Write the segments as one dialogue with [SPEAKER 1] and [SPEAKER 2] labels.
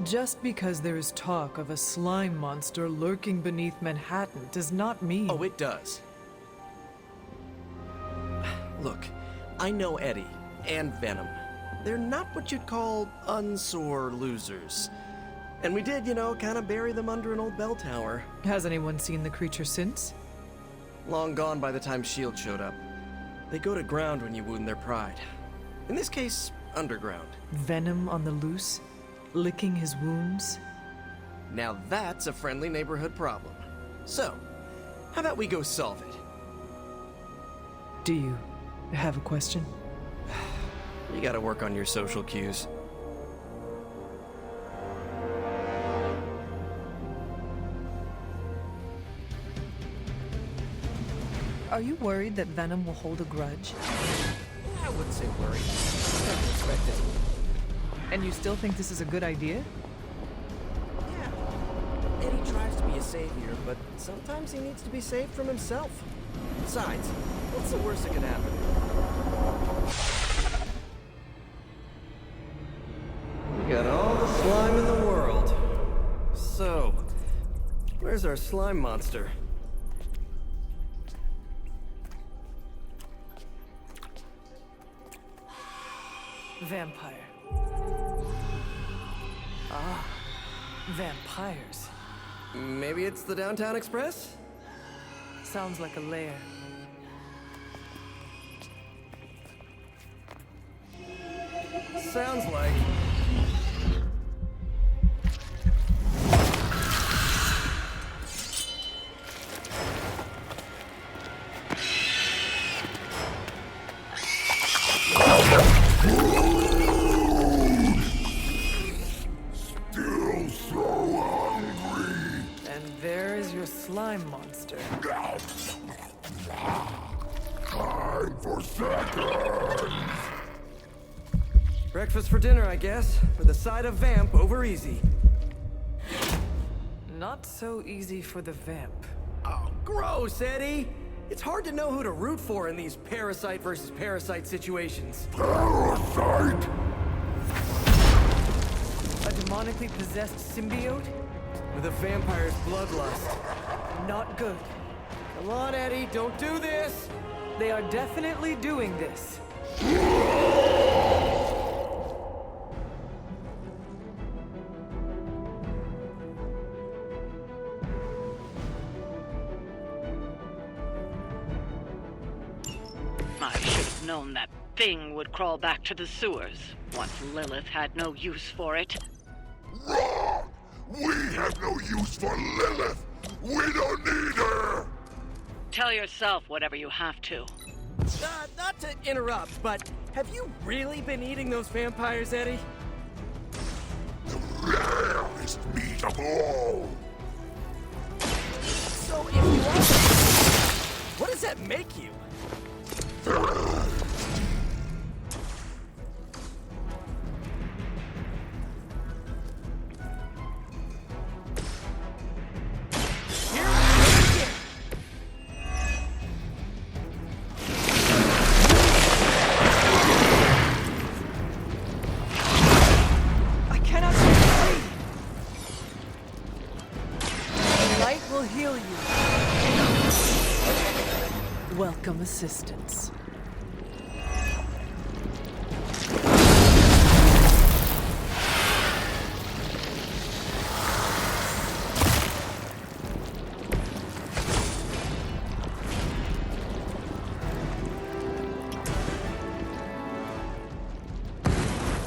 [SPEAKER 1] Just because there is talk of a slime monster lurking beneath Manhattan does not mean...
[SPEAKER 2] Oh, it does. Look, I know Eddie and Venom. They're not what you'd call unsore losers. And we did, kind of bury them under an old bell tower.
[SPEAKER 1] Has anyone seen the creature since?
[SPEAKER 2] Long gone by the time S.H.I.E.L.D. showed up. They go to ground when you wound their pride. In this case, underground.
[SPEAKER 1] Venom on the loose? Licking his wounds?
[SPEAKER 2] Now that's a friendly neighborhood problem. So, how about we go solve it?
[SPEAKER 1] Do you have a question?
[SPEAKER 2] You gotta work on your social cues.
[SPEAKER 1] Are you worried that Venom will hold a grudge?
[SPEAKER 2] I wouldn't say worried. I expect it.
[SPEAKER 1] And you still think this is a good idea?
[SPEAKER 2] Yeah. Eddie tries to be a savior, but sometimes he needs to be saved from himself. Besides, what's the worst that can happen? We got all the slime in the world. So, where's our slime monster?
[SPEAKER 1] Vampire. Ah, vampires.
[SPEAKER 2] Maybe it's the Downtown Express?
[SPEAKER 1] Sounds like a lair.
[SPEAKER 2] Sounds like...
[SPEAKER 3] Still so hungry.
[SPEAKER 1] And there is your slime monster.
[SPEAKER 3] Time for seconds.
[SPEAKER 2] Breakfast for dinner, I guess, with a side of vamp over easy.
[SPEAKER 1] Not so easy for the vamp.
[SPEAKER 2] Oh, gross, Eddie! It's hard to know who to root for in these parasite versus parasite situations.
[SPEAKER 3] Parasite?
[SPEAKER 1] A demonically possessed symbiote?
[SPEAKER 2] With a vampire's bloodlust.
[SPEAKER 1] Not good.
[SPEAKER 2] Come on, Eddie, don't do this!
[SPEAKER 1] They are definitely doing this.
[SPEAKER 4] I should have known that thing would crawl back to the sewers once Lilith had no use for it.
[SPEAKER 3] Wrong! We have no use for Lilith! We don't need her!
[SPEAKER 4] Tell yourself whatever you have to.
[SPEAKER 2] Not to interrupt, but have you really been eating those vampires, Eddie?
[SPEAKER 3] The rarest meat of all!
[SPEAKER 2] So if you are... What does that make you?
[SPEAKER 1] I cannot get free. Light will heal you. Welcome assistance.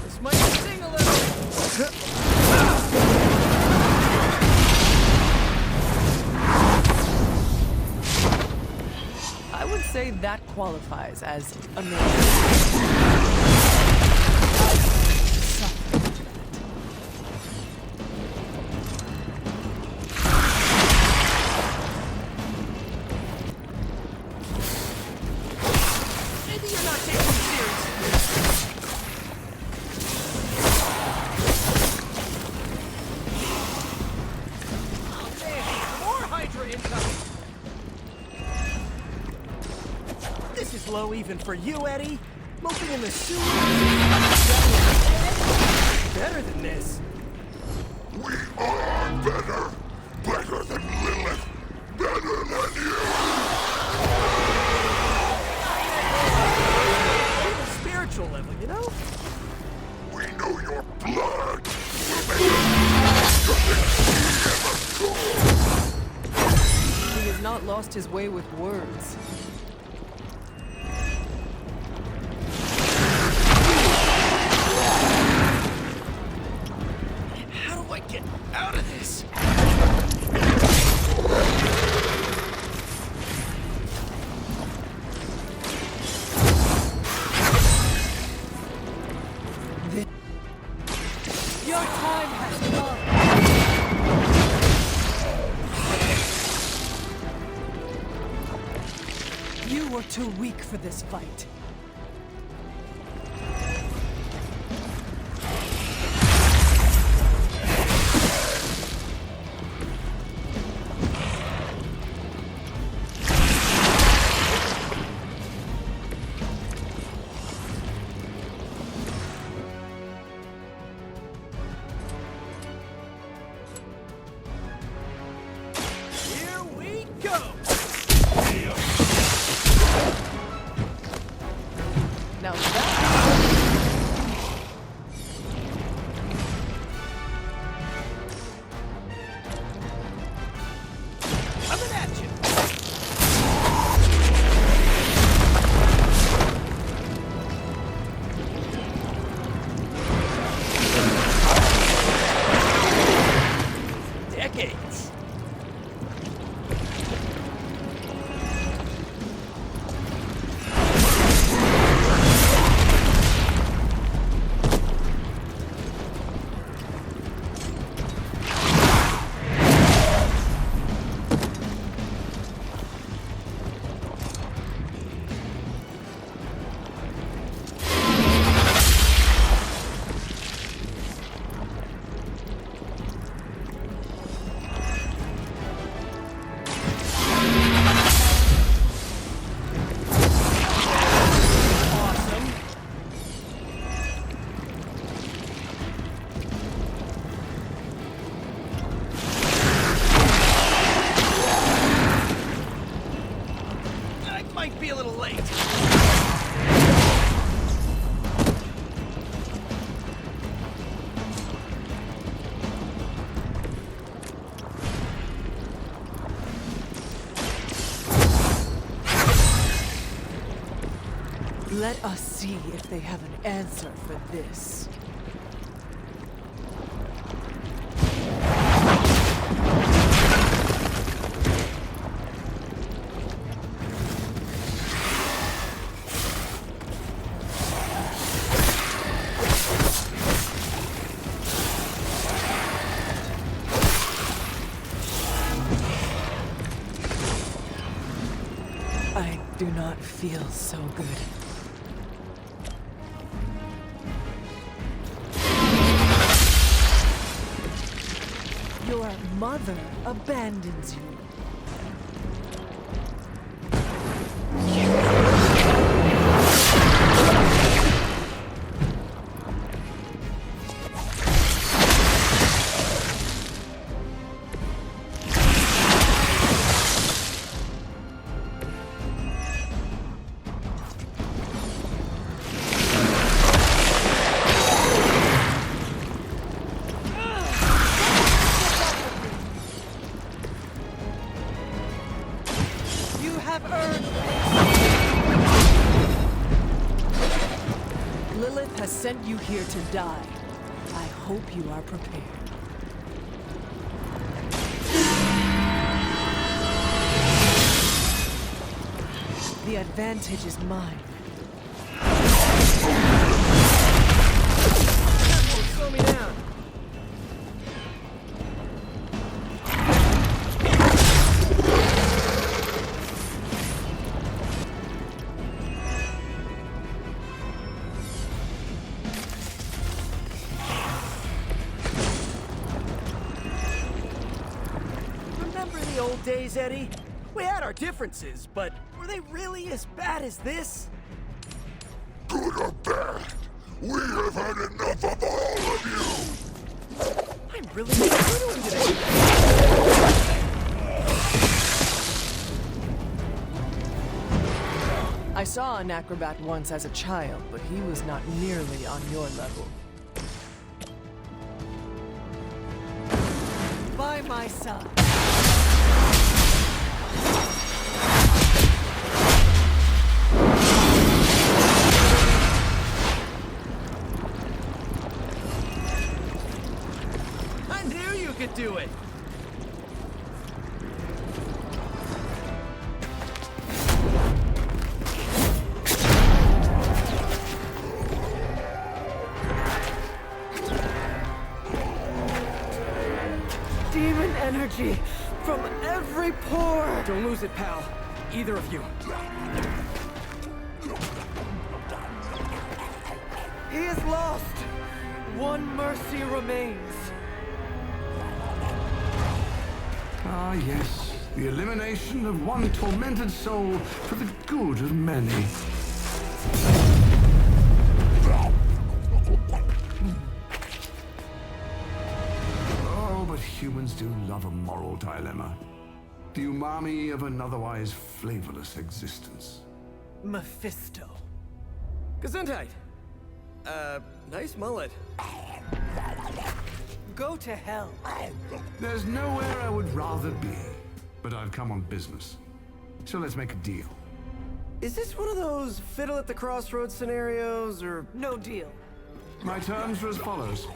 [SPEAKER 2] This might sting a little.
[SPEAKER 1] I would say that qualifies as amazing. Suffer.
[SPEAKER 2] Maybe you're not taking me seriously. Oh man, more Hydra incoming! This is low even for you, Eddie. Moping in the sewer. Better than this.
[SPEAKER 3] We are better! Better than Lilith! Better than you!
[SPEAKER 2] On a spiritual level, you know?
[SPEAKER 3] We know your blood will make us nothing we ever could!
[SPEAKER 1] He has not lost his way with words.
[SPEAKER 2] How do I get out of this?
[SPEAKER 1] Your time has come. You were too weak for this fight.
[SPEAKER 2] Here we go!
[SPEAKER 1] Now that...
[SPEAKER 2] Coming at you! Decades! Awesome! I might be a little late.
[SPEAKER 1] Let us see if they have an answer for this. I do not feel so good. Your mother abandons you. You have earned this. Lilith has sent you here to die. I hope you are prepared. The advantage is mine.
[SPEAKER 2] That won't slow me down. Remember the old days, Eddie? We had our differences, but were they really as bad as this?
[SPEAKER 3] Good or bad, we have had enough of all of you!
[SPEAKER 2] I'm really what are you doing today?
[SPEAKER 1] I saw an acrobat once as a child, but he was not nearly on your level. By my side.
[SPEAKER 2] I knew you could do it!
[SPEAKER 1] Demon energy from every pore!
[SPEAKER 2] Don't lose it, pal. Either of you.
[SPEAKER 1] He is lost! One mercy remains.
[SPEAKER 5] Ah, yes. The elimination of one tormented soul for the good of many. Oh, but humans do love a moral dilemma. The umami of an otherwise flavorless existence.
[SPEAKER 1] Mephisto.
[SPEAKER 2] Gesundheit. Nice mullet.
[SPEAKER 1] Go to hell.
[SPEAKER 5] There's nowhere I would rather be, but I've come on business. So let's make a deal.
[SPEAKER 2] Is this one of those fiddle at the crossroads scenarios, or...
[SPEAKER 1] No deal.
[SPEAKER 5] My terms are as follows.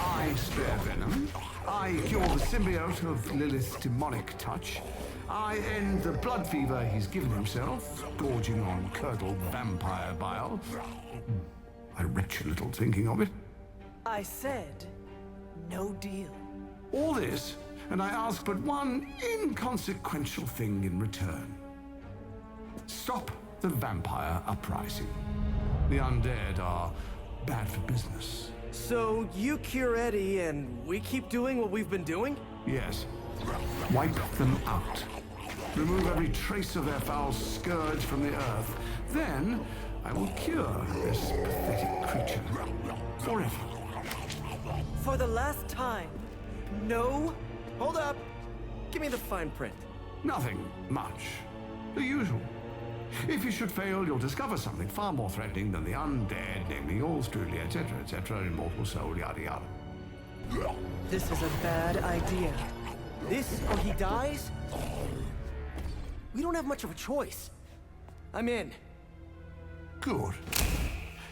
[SPEAKER 5] I spare Venom. I cure the symbiote of Lilith's demonic touch. I end the blood fever he's given himself, gorging on curdled vampire bile. I retch a little thinking of it.
[SPEAKER 1] I said, no deal.
[SPEAKER 5] All this, and I ask but one inconsequential thing in return. Stop the vampire uprising. The undead are bad for business.
[SPEAKER 2] So you cure Eddie, and we keep doing what we've been doing?
[SPEAKER 5] Yes. Wipe them out. Remove every trace of their foul scourge from the earth. Then I will cure this pathetic creature forever.
[SPEAKER 1] For the last time, no.
[SPEAKER 2] Hold up. Give me the fine print.
[SPEAKER 5] Nothing much. The usual. If you should fail, you'll discover something far more threatening than the undead, namely yours truly, etc., immortal soul, yada yada.
[SPEAKER 1] This is a bad idea.
[SPEAKER 2] This or he dies? We don't have much of a choice. I'm in.
[SPEAKER 5] Good.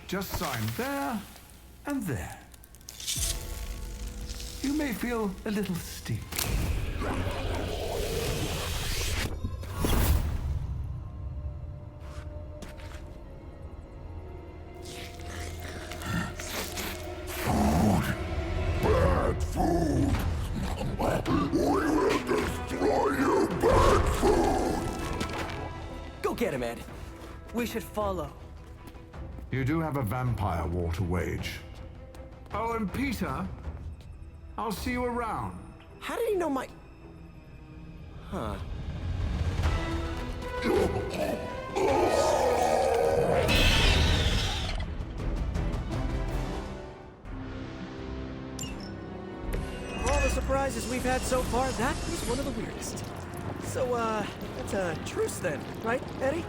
[SPEAKER 5] Just sign there and there. You may feel a little sting.
[SPEAKER 3] Bad food! We will destroy you, bad food!
[SPEAKER 2] Go get him, Ed.
[SPEAKER 1] We should follow.
[SPEAKER 5] You do have a vampire war to wage. Oh, and Peter, I'll see you around.
[SPEAKER 2] How did he know my... Huh. Of all the surprises we've had so far, that was one of the weirdest. So, that's a truce then, right, Eddie?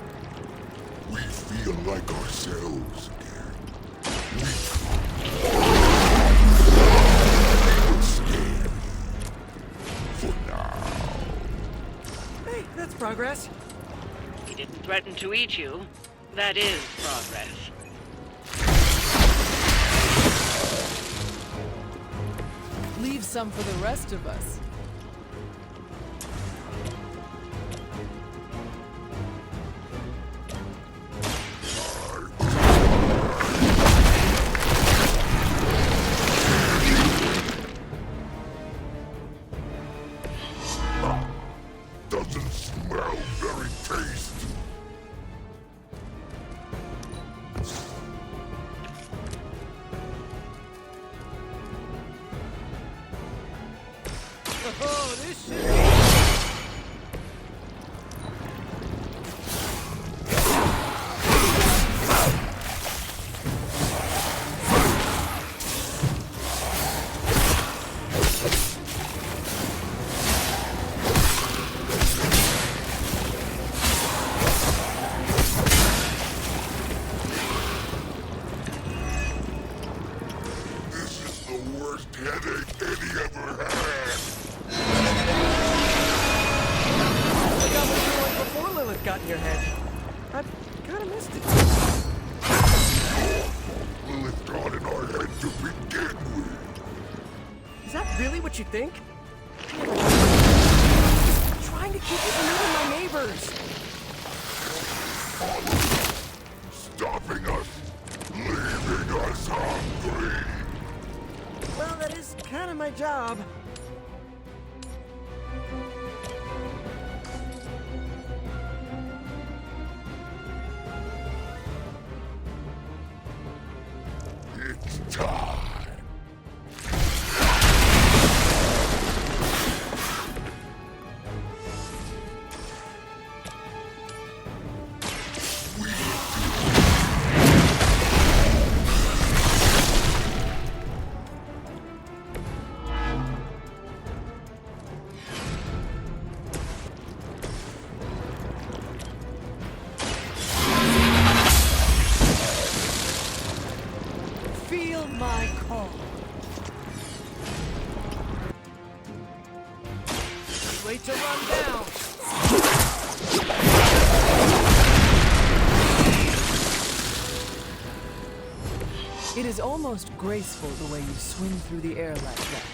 [SPEAKER 3] We feel like ourselves again. We stay for now.
[SPEAKER 2] Hey, that's progress.
[SPEAKER 4] He didn't threaten to eat you. That is progress.
[SPEAKER 1] Leave some for the rest of us.
[SPEAKER 3] Doesn't smell very tasty.
[SPEAKER 2] Oh, this shit.
[SPEAKER 3] worst headache Eddie ever had.
[SPEAKER 2] I got what you like before Lilith got in your head. I've kind of missed it.
[SPEAKER 3] Lilith got in our head to begin with.
[SPEAKER 2] Is that really what you think? I'm trying to keep you from eating my neighbors.
[SPEAKER 3] Stopping us, leaving us hungry.
[SPEAKER 2] Well, that is kind of my job.
[SPEAKER 3] It's time.
[SPEAKER 1] Feel my call.
[SPEAKER 2] Wait to run down.
[SPEAKER 1] It is almost graceful the way you swing through the air like that.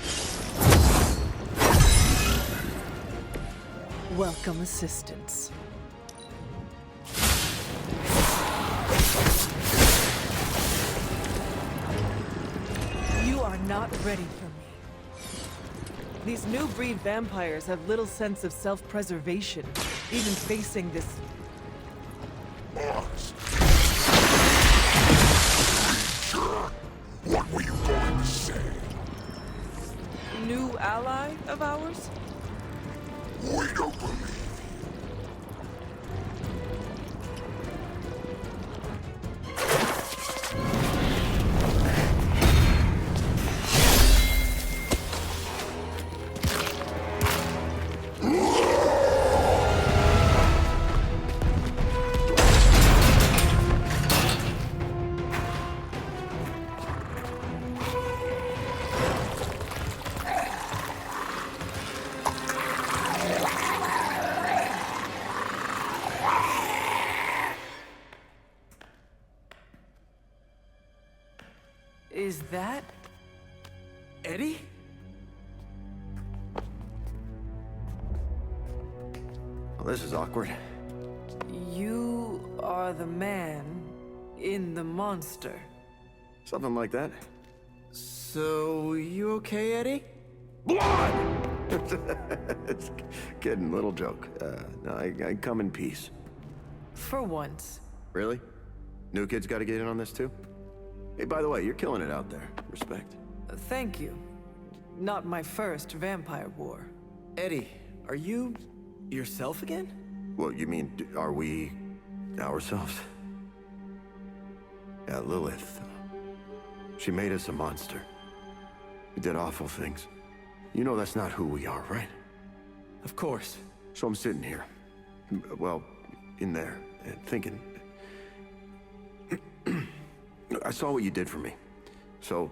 [SPEAKER 1] Welcome assistance. You are not ready for me. These new breed vampires have little sense of self-preservation, even facing this.
[SPEAKER 3] Us. Sure. What were you going to say?
[SPEAKER 1] New ally of ours?
[SPEAKER 3] We don't believe.
[SPEAKER 1] Is that?
[SPEAKER 2] Eddie?
[SPEAKER 6] Well, this is awkward.
[SPEAKER 1] You are the man in the monster.
[SPEAKER 6] Something like that.
[SPEAKER 2] So, you okay, Eddie?
[SPEAKER 6] Blood! It's kidding, little joke. No, I come in peace.
[SPEAKER 1] For once.
[SPEAKER 6] Really? New kids gotta get in on this too? Hey, by the way, you're killing it out there. Respect.
[SPEAKER 1] Thank you. Not my first vampire war.
[SPEAKER 2] Eddie, are you yourself again?
[SPEAKER 6] Well, you mean, are we ourselves? Yeah, Lilith. She made us a monster. We did awful things. You know that's not who we are, right?
[SPEAKER 2] Of course.
[SPEAKER 6] So I'm sitting here, well, in there, thinking. I saw what you did for me. So,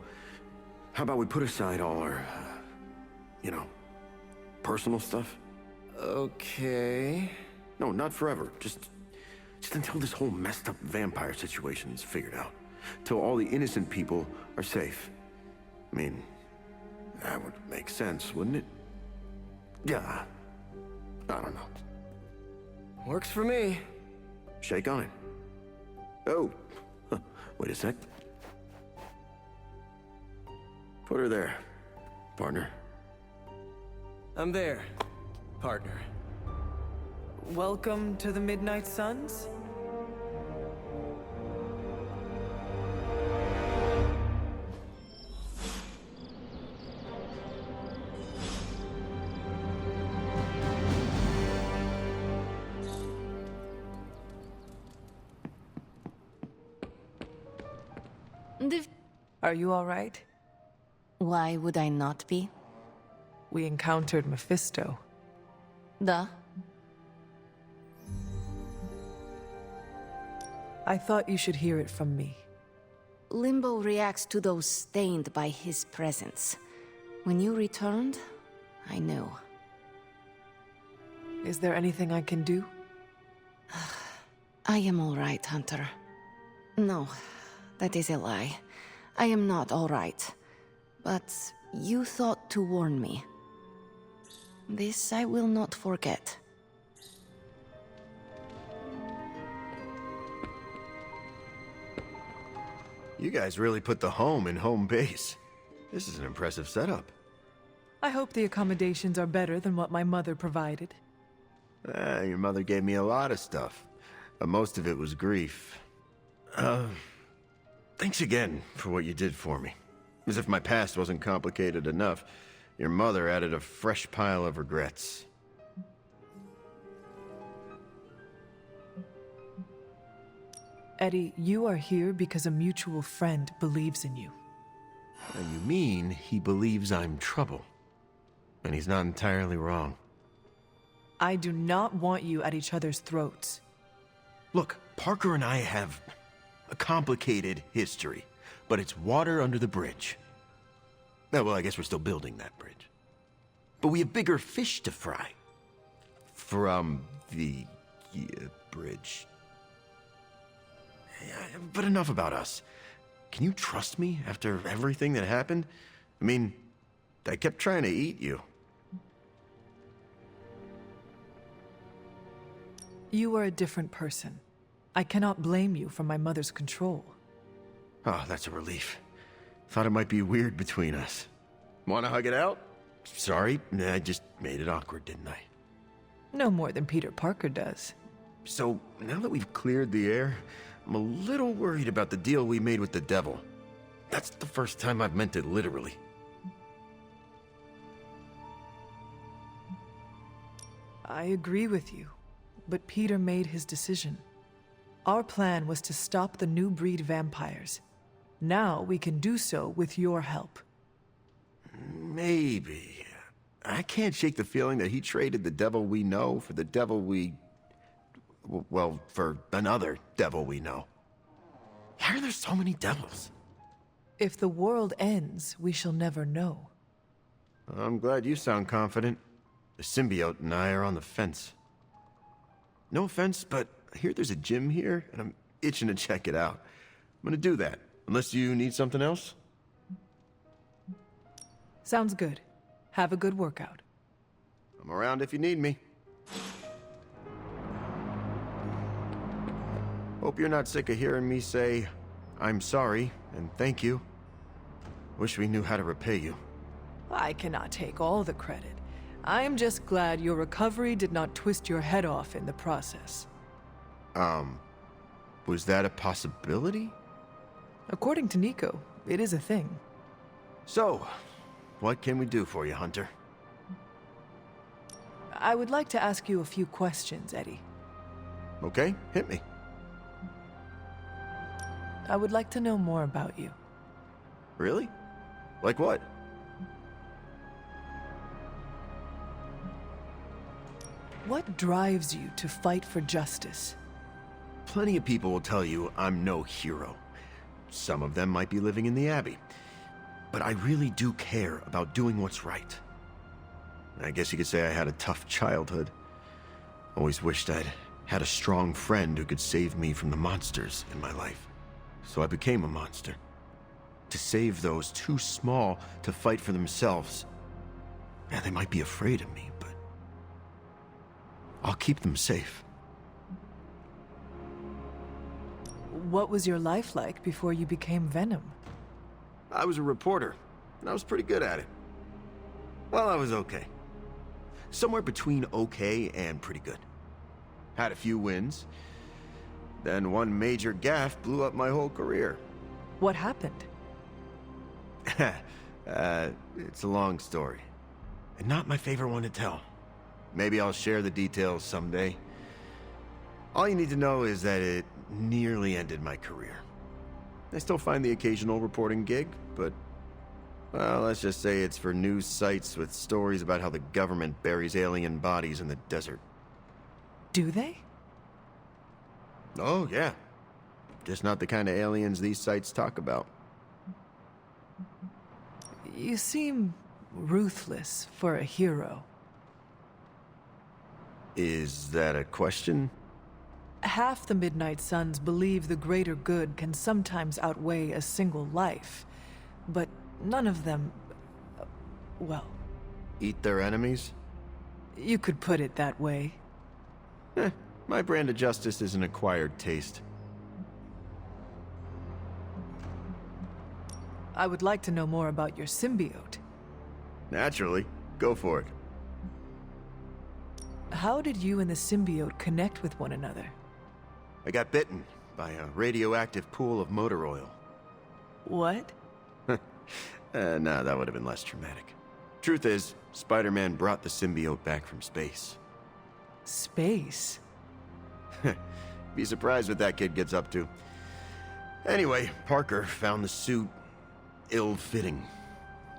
[SPEAKER 6] how about we put aside all our, personal stuff?
[SPEAKER 2] Okay.
[SPEAKER 6] No, not forever. Just until this whole messed up vampire situation is figured out. Till all the innocent people are safe. I mean, that would make sense, wouldn't it? Yeah. I don't know.
[SPEAKER 2] Works for me.
[SPEAKER 6] Shake on it. Oh. Wait a sec. Put her there, partner.
[SPEAKER 2] I'm there, partner.
[SPEAKER 1] Welcome to the Midnight Suns? Are you all right?
[SPEAKER 7] Why would I not be?
[SPEAKER 1] We encountered Mephisto.
[SPEAKER 7] Duh.
[SPEAKER 1] I thought you should hear it from me.
[SPEAKER 7] Limbo reacts to those stained by his presence. When you returned, I knew.
[SPEAKER 1] Is there anything I can do?
[SPEAKER 7] I am all right, Hunter. No, that is a lie. I am not all right. But you thought to warn me. This I will not forget.
[SPEAKER 6] You guys really put the home in home base. This is an impressive setup.
[SPEAKER 1] I hope the accommodations are better than what my mother provided.
[SPEAKER 6] Your mother gave me a lot of stuff, but most of it was grief. Thanks again for what you did for me. As if my past wasn't complicated enough, your mother added a fresh pile of regrets.
[SPEAKER 1] Eddie, you are here because a mutual friend believes in you.
[SPEAKER 6] And you mean he believes I'm trouble. And he's not entirely wrong.
[SPEAKER 1] I do not want you at each other's throats.
[SPEAKER 6] Look, Parker and I have a complicated history, but it's water under the bridge. Well, I guess we're still building that bridge. But we have bigger fish to fry. From the bridge. But enough about us. Can you trust me after everything that happened? I mean, I kept trying to eat you.
[SPEAKER 1] You are a different person. I cannot blame you for my mother's control.
[SPEAKER 6] Oh, that's a relief. Thought it might be weird between us. Wanna hug it out? Sorry, I just made it awkward, didn't I?
[SPEAKER 1] No more than Peter Parker does.
[SPEAKER 6] So, now that we've cleared the air, I'm a little worried about the deal we made with the devil. That's the first time I've meant it literally.
[SPEAKER 1] I agree with you, but Peter made his decision. Our plan was to stop the new breed vampires. Now we can do so with your help.
[SPEAKER 6] Maybe. I can't shake the feeling that he traded the devil we know for the devil we... well, for another devil we know. Why are there so many devils?
[SPEAKER 1] If the world ends, we shall never know.
[SPEAKER 6] I'm glad you sound confident. The symbiote and I are on the fence. No offense, but I hear there's a gym here, and I'm itching to check it out. I'm gonna do that, unless you need something else?
[SPEAKER 1] Sounds good. Have a good workout.
[SPEAKER 6] I'm around if you need me. Hope you're not sick of hearing me say, I'm sorry, and thank you. Wish we knew how to repay you.
[SPEAKER 1] I cannot take all the credit. I am just glad your recovery did not twist your head off in the process.
[SPEAKER 6] Was that a possibility?
[SPEAKER 1] According to Nico, it is a thing.
[SPEAKER 6] So, what can we do for you, Hunter?
[SPEAKER 1] I would like to ask you a few questions, Eddie.
[SPEAKER 6] Okay, hit me.
[SPEAKER 1] I would like to know more about you.
[SPEAKER 6] Really? Like what?
[SPEAKER 1] What drives you to fight for justice?
[SPEAKER 6] Plenty of people will tell you I'm no hero. Some of them might be living in the Abbey. But I really do care about doing what's right. I guess you could say I had a tough childhood. Always wished I'd had a strong friend who could save me from the monsters in my life. So I became a monster. To save those too small to fight for themselves. Yeah, they might be afraid of me, but I'll keep them safe.
[SPEAKER 1] What was your life like before you became Venom?
[SPEAKER 6] I was a reporter, and I was pretty good at it. Well, I was okay. Somewhere between okay and pretty good. Had a few wins. Then one major gaffe blew up my whole career.
[SPEAKER 1] What happened?
[SPEAKER 6] It's a long story. And not my favorite one to tell. Maybe I'll share the details someday. All you need to know is that it nearly ended my career. I still find the occasional reporting gig, but, well, let's just say it's for news sites with stories about how the government buries alien bodies in the desert.
[SPEAKER 1] Do they?
[SPEAKER 6] Oh, yeah. just not the kind of aliens these sites talk about.
[SPEAKER 1] You seem ruthless for a hero.
[SPEAKER 6] Is that a question?
[SPEAKER 1] Half the Midnight Suns believe the greater good can sometimes outweigh a single life, but none of them, well...
[SPEAKER 6] Eat their enemies?
[SPEAKER 1] You could put it that way.
[SPEAKER 6] My brand of justice is an acquired taste.
[SPEAKER 1] I would like to know more about your symbiote.
[SPEAKER 6] Naturally. Go for it.
[SPEAKER 1] How did you and the symbiote connect with one another?
[SPEAKER 6] I got bitten by a radioactive pool of motor oil.
[SPEAKER 1] What?
[SPEAKER 6] Nah, that would have been less traumatic. Truth is, Spider-Man brought the symbiote back from space.
[SPEAKER 1] Space?
[SPEAKER 6] Be surprised what that kid gets up to. Anyway, Parker found the suit ill-fitting.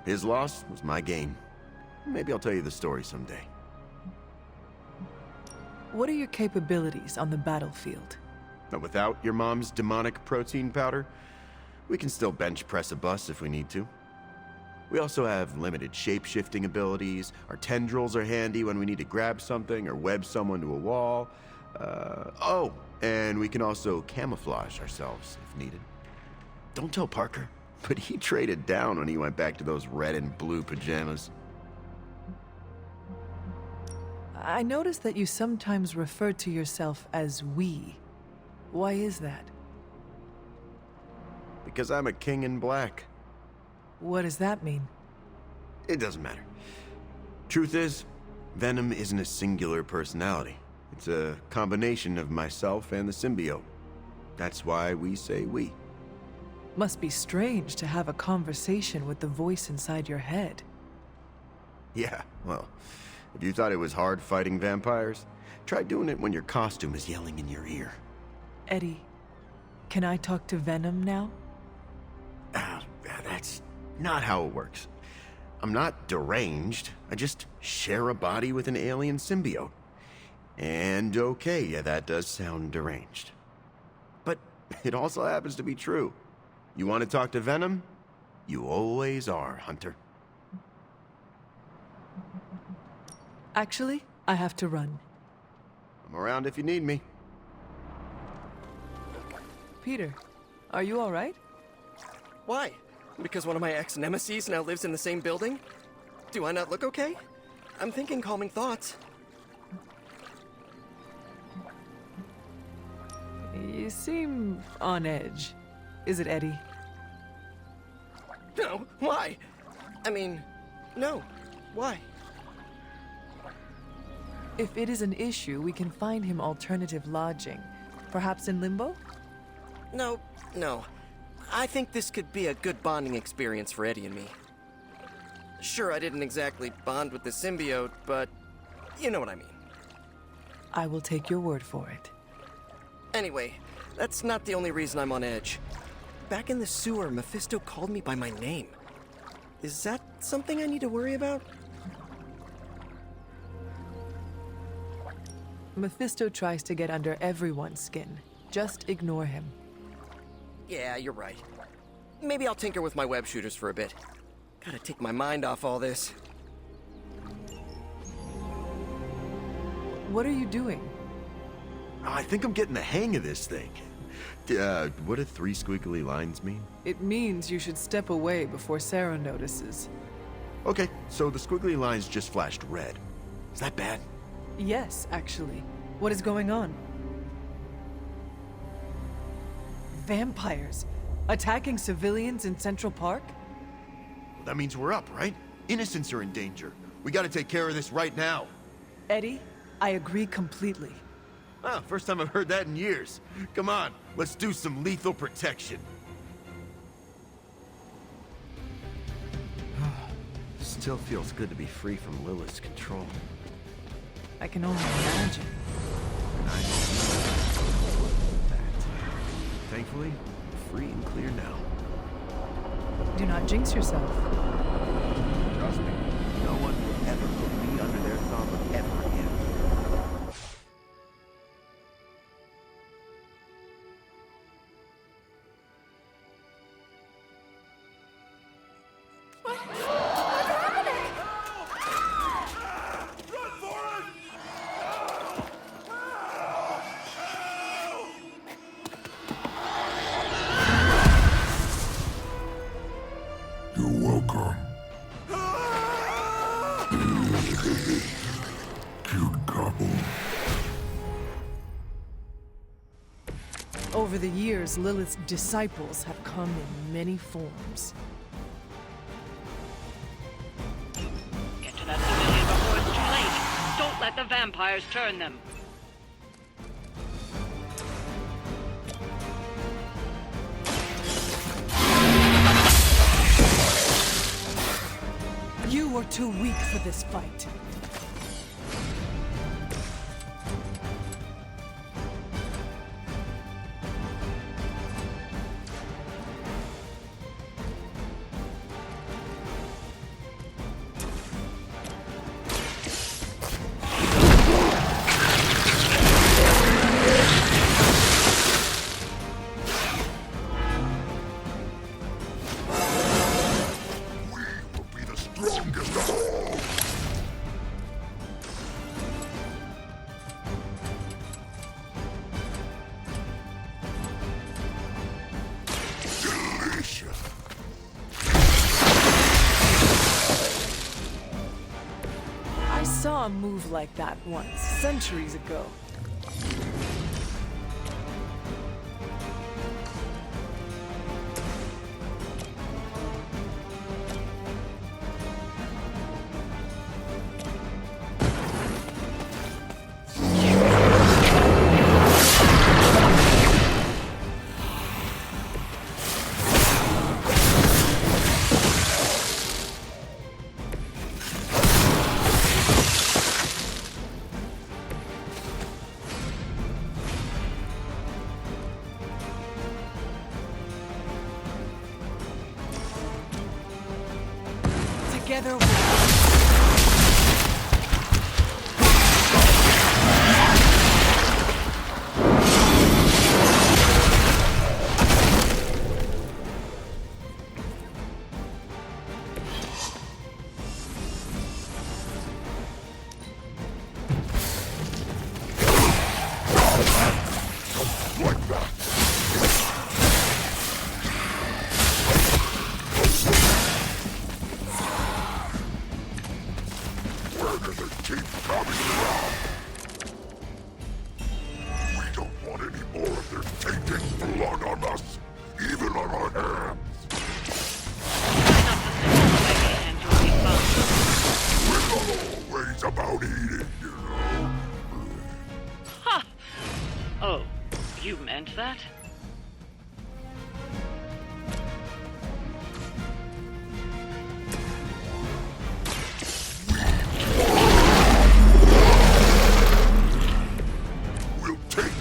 [SPEAKER 6] His loss was my gain. Maybe I'll tell you the story someday.
[SPEAKER 1] What are your capabilities on the battlefield?
[SPEAKER 6] But without your mom's demonic protein powder, we can still bench press a bus if we need to. We also have limited shape-shifting abilities. Our tendrils are handy when we need to grab something or web someone to a wall. Oh, and we can also camouflage ourselves if needed. Don't tell Parker, but he traded down when he went back to those red and blue pajamas.
[SPEAKER 1] I noticed that you sometimes refer to yourself as we. Why is that?
[SPEAKER 6] Because I'm a king in black.
[SPEAKER 1] What does that mean?
[SPEAKER 6] It doesn't matter. Truth is, Venom isn't a singular personality. It's a combination of myself and the symbiote. That's why we say we.
[SPEAKER 1] Must be strange to have a conversation with the voice inside your head.
[SPEAKER 6] Yeah, well, if you thought it was hard fighting vampires, try doing it when your costume is yelling in your ear.
[SPEAKER 1] Eddie, can I talk to Venom now?
[SPEAKER 6] That's not how it works. I'm not deranged. I just share a body with an alien symbiote. And okay, yeah, that does sound deranged. But it also happens to be true. You want to talk to Venom? You always are, Hunter.
[SPEAKER 1] Actually, I have to run.
[SPEAKER 6] I'm around if you need me.
[SPEAKER 1] Peter, are you all right?
[SPEAKER 2] Why? Because one of my ex-nemesis now lives in the same building? Do I not look okay? I'm thinking calming thoughts.
[SPEAKER 1] You seem on edge. Is it Eddie?
[SPEAKER 2] No, why? I mean, no. Why?
[SPEAKER 1] If it is an issue, we can find him alternative lodging. Perhaps in Limbo?
[SPEAKER 2] No. I think this could be a good bonding experience for Eddie and me. Sure, I didn't exactly bond with the symbiote, but you know what I mean.
[SPEAKER 1] I will take your word for it.
[SPEAKER 2] Anyway, that's not the only reason I'm on edge. Back in the sewer, Mephisto called me by my name. Is that something I need to worry about?
[SPEAKER 1] Mephisto tries to get under everyone's skin. Just ignore him.
[SPEAKER 2] Yeah, you're right. Maybe I'll tinker with my web shooters for a bit. Gotta take my mind off all this.
[SPEAKER 1] What are you doing?
[SPEAKER 6] I think I'm getting the hang of this thing. What do 3 squiggly lines mean?
[SPEAKER 1] It means you should step away before Sarah notices.
[SPEAKER 6] Okay, so the squiggly lines just flashed red. Is that bad?
[SPEAKER 1] Yes, actually. What is going on? Vampires attacking civilians in Central Park?
[SPEAKER 6] Well, that means we're up, right? Innocents are in danger. We gotta take care of this right now.
[SPEAKER 1] Eddie, I agree completely.
[SPEAKER 6] Ah, first time I've heard that in years. Come on, let's do some lethal protection. Still feels good to be free from Lilith's control.
[SPEAKER 1] I can only imagine.
[SPEAKER 6] And I that. Thankfully, free and clear now.
[SPEAKER 1] Do not jinx yourself.
[SPEAKER 6] Trust me, no one will ever put me under their thumb ever again.
[SPEAKER 1] Over the years, Lilith's disciples have come in many forms.
[SPEAKER 4] Get to that civilian before it's too late. Don't let the vampires turn them.
[SPEAKER 1] You are too weak for this fight. I saw a move like that once, centuries ago. Together we...
[SPEAKER 4] Oh, you meant that?
[SPEAKER 3] We'll take it.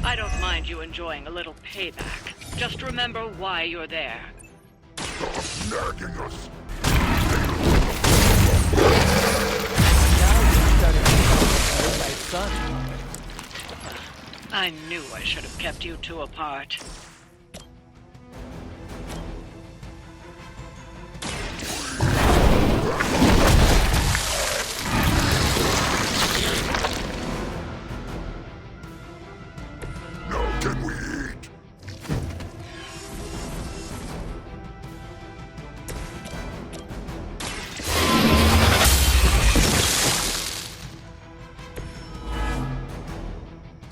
[SPEAKER 4] I don't mind you enjoying a little payback. Just remember why you're there.
[SPEAKER 3] Stop nagging us.
[SPEAKER 1] Son.
[SPEAKER 4] I knew I should have kept you two apart.
[SPEAKER 3] Now can we eat?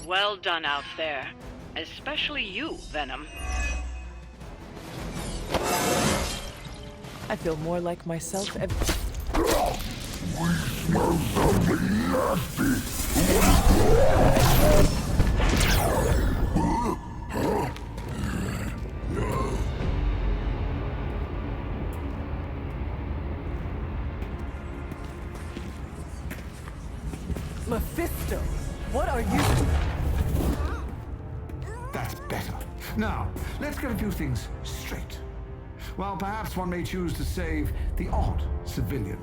[SPEAKER 4] Well done out there. Especially you, Venom.
[SPEAKER 1] I feel more like myself every...
[SPEAKER 3] We smell something nasty.
[SPEAKER 1] Mephisto, what are you...
[SPEAKER 5] That's better. Now, let's get a few things straight. While perhaps one may choose to save the odd civilian.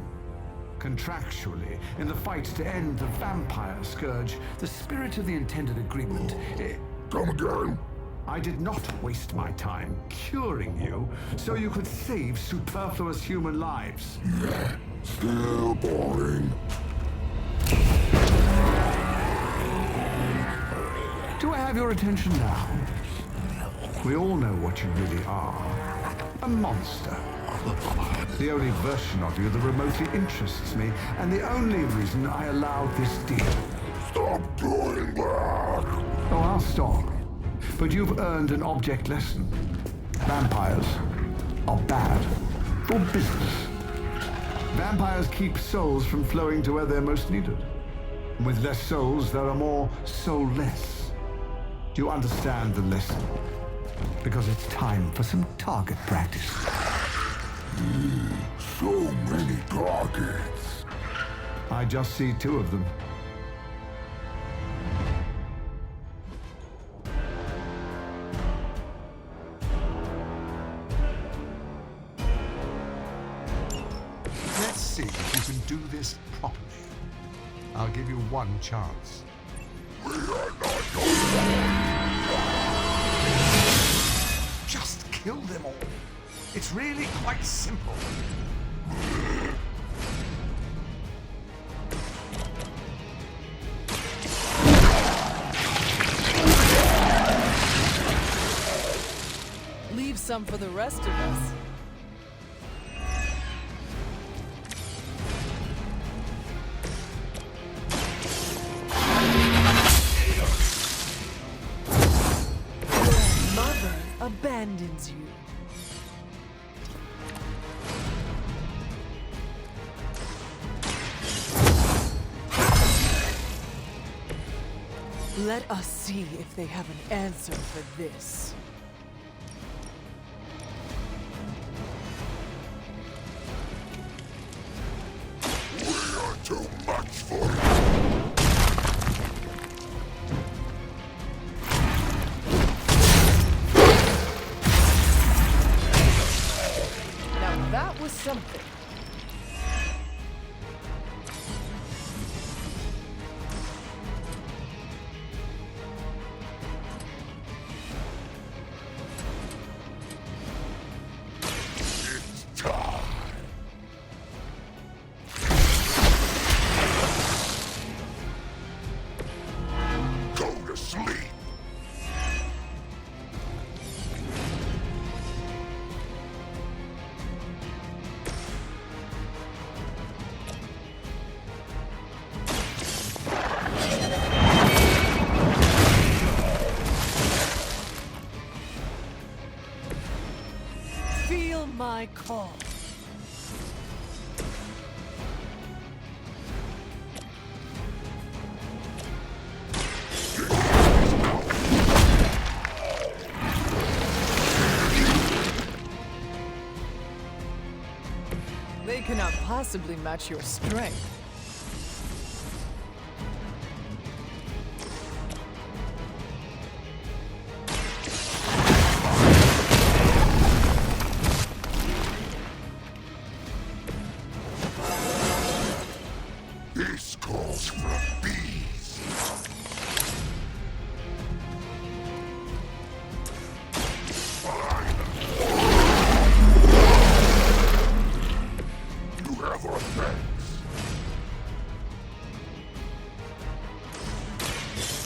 [SPEAKER 5] Contractually, in the fight to end the vampire scourge, the spirit of the intended agreement...
[SPEAKER 3] Come again?
[SPEAKER 5] I did not waste my time curing you so you could save superfluous human lives.
[SPEAKER 3] Still boring.
[SPEAKER 5] Do I have your attention now? We all know what you really are. A monster. The only version of you that remotely interests me, and the only reason I allowed this deal.
[SPEAKER 3] Stop doing that!
[SPEAKER 5] Oh, I'll stop. But you've earned an object lesson. Vampires are bad for business. Vampires keep souls from flowing to where they're most needed. With less souls, there are more soulless. Do you understand the lesson? Because it's time for some target practice.
[SPEAKER 3] So many targets.
[SPEAKER 5] I just see 2 of them.
[SPEAKER 8] Let's see if you can do this properly. I'll give you 1 chance.
[SPEAKER 3] We are not going.
[SPEAKER 8] Just kill them all. It's really quite simple.
[SPEAKER 1] Leave some for the rest of us. Your mother abandons you. Let us see if they have an answer for this.
[SPEAKER 3] We are too much for you.
[SPEAKER 1] Now that was something.
[SPEAKER 3] It's time. Go to sleep.
[SPEAKER 1] Feel my call. They cannot possibly match your strength.
[SPEAKER 3] This calls for bees. Fine. You have our thanks.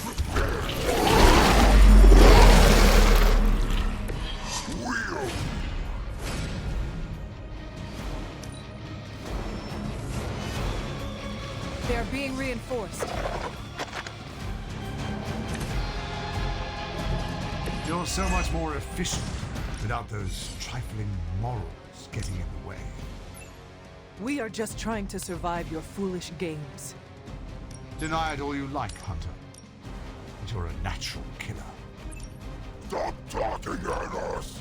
[SPEAKER 3] Prepare. Wheel.
[SPEAKER 1] They are being reinforced.
[SPEAKER 8] You're so much more efficient without those trifling morals getting in the way.
[SPEAKER 1] We are just trying to survive your foolish games.
[SPEAKER 8] Deny it all you like, Hunter. But you're a natural killer.
[SPEAKER 3] Stop talking at us.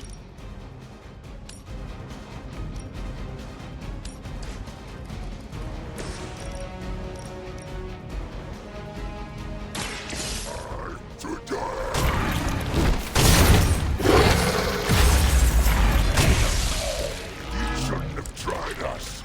[SPEAKER 3] To die. You shouldn't have tried us.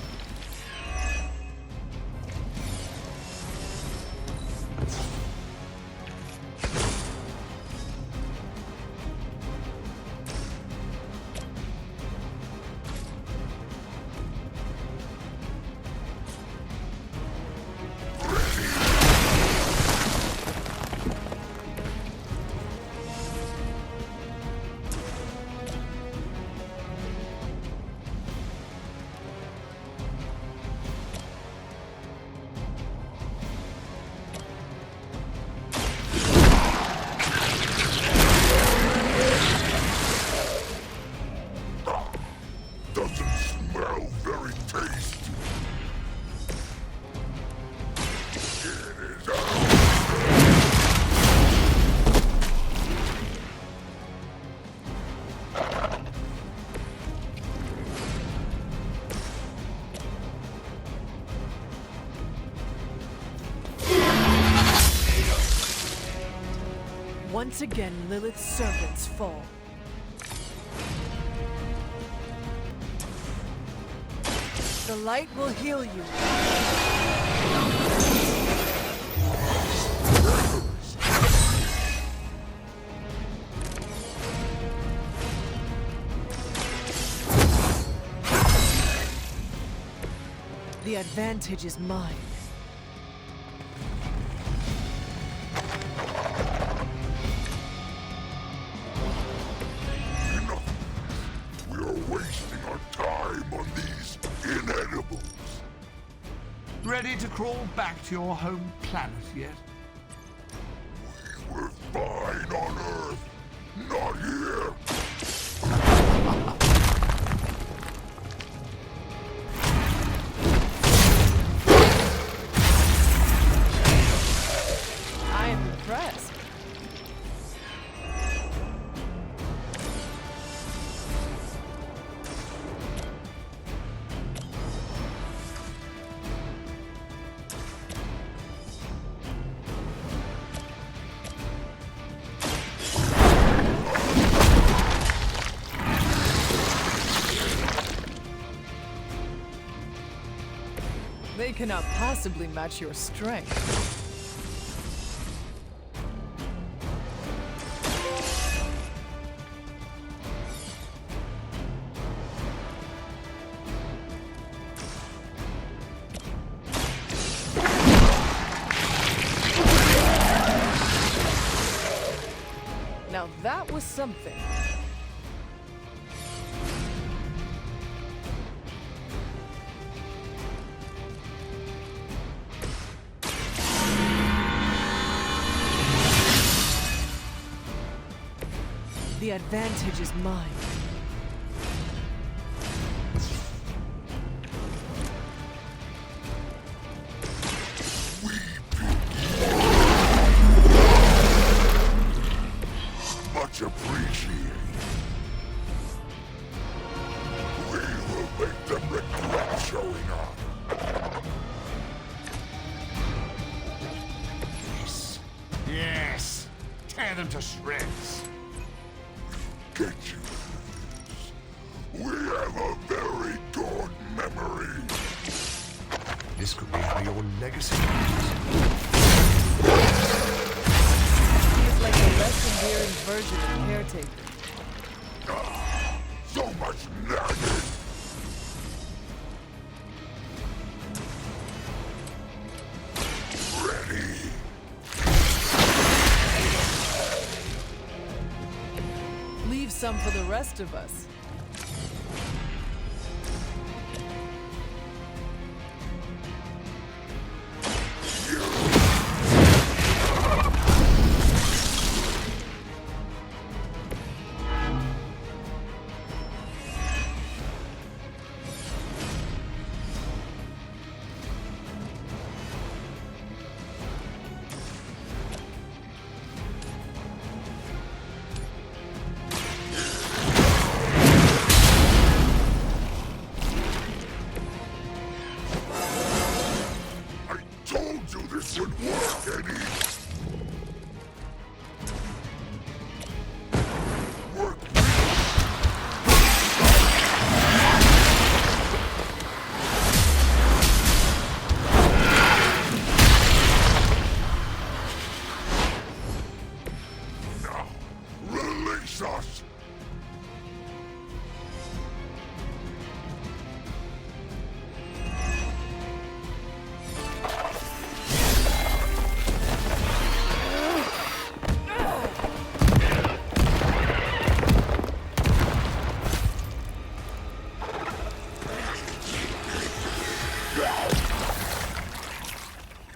[SPEAKER 1] Once again, Lilith's servants fall. The light will heal you. The advantage is mine.
[SPEAKER 3] Enough. We are wasting our time on these inedibles.
[SPEAKER 5] Ready to crawl back to your home planet yet?
[SPEAKER 3] We were fine on Earth, not here.
[SPEAKER 1] I am impressed. They cannot possibly match your strength. Now that was something. The advantage is mine.
[SPEAKER 3] Much appreciated. We will make them regret showing up.
[SPEAKER 8] Yes. Tear them to shreds.
[SPEAKER 3] Get you. We have a very good memory.
[SPEAKER 8] This could be how your legacy ends.
[SPEAKER 1] He is like a less endearing version of Caretaker.
[SPEAKER 3] So much nagging. Ready.
[SPEAKER 1] Leave some for the rest of us.
[SPEAKER 3] This would work, Eddie. Work. Now, release us.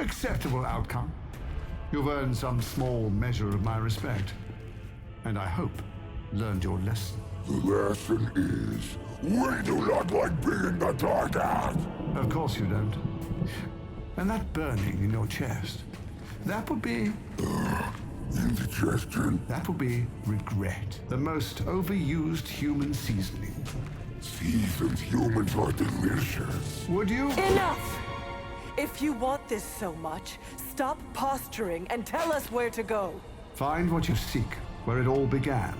[SPEAKER 5] Acceptable outcome. You've earned some small measure of my respect. And I hope learned your lesson.
[SPEAKER 3] The lesson is, we do not like being attacked.
[SPEAKER 5] Of course you don't. And that burning in your chest, that would be...
[SPEAKER 3] Indigestion.
[SPEAKER 5] That would be regret. The most overused human seasoning.
[SPEAKER 3] Seasoned humans are delicious.
[SPEAKER 5] Would you?
[SPEAKER 1] Enough! If you want this so much, stop posturing and tell us where to go.
[SPEAKER 5] Find what you seek where it all began.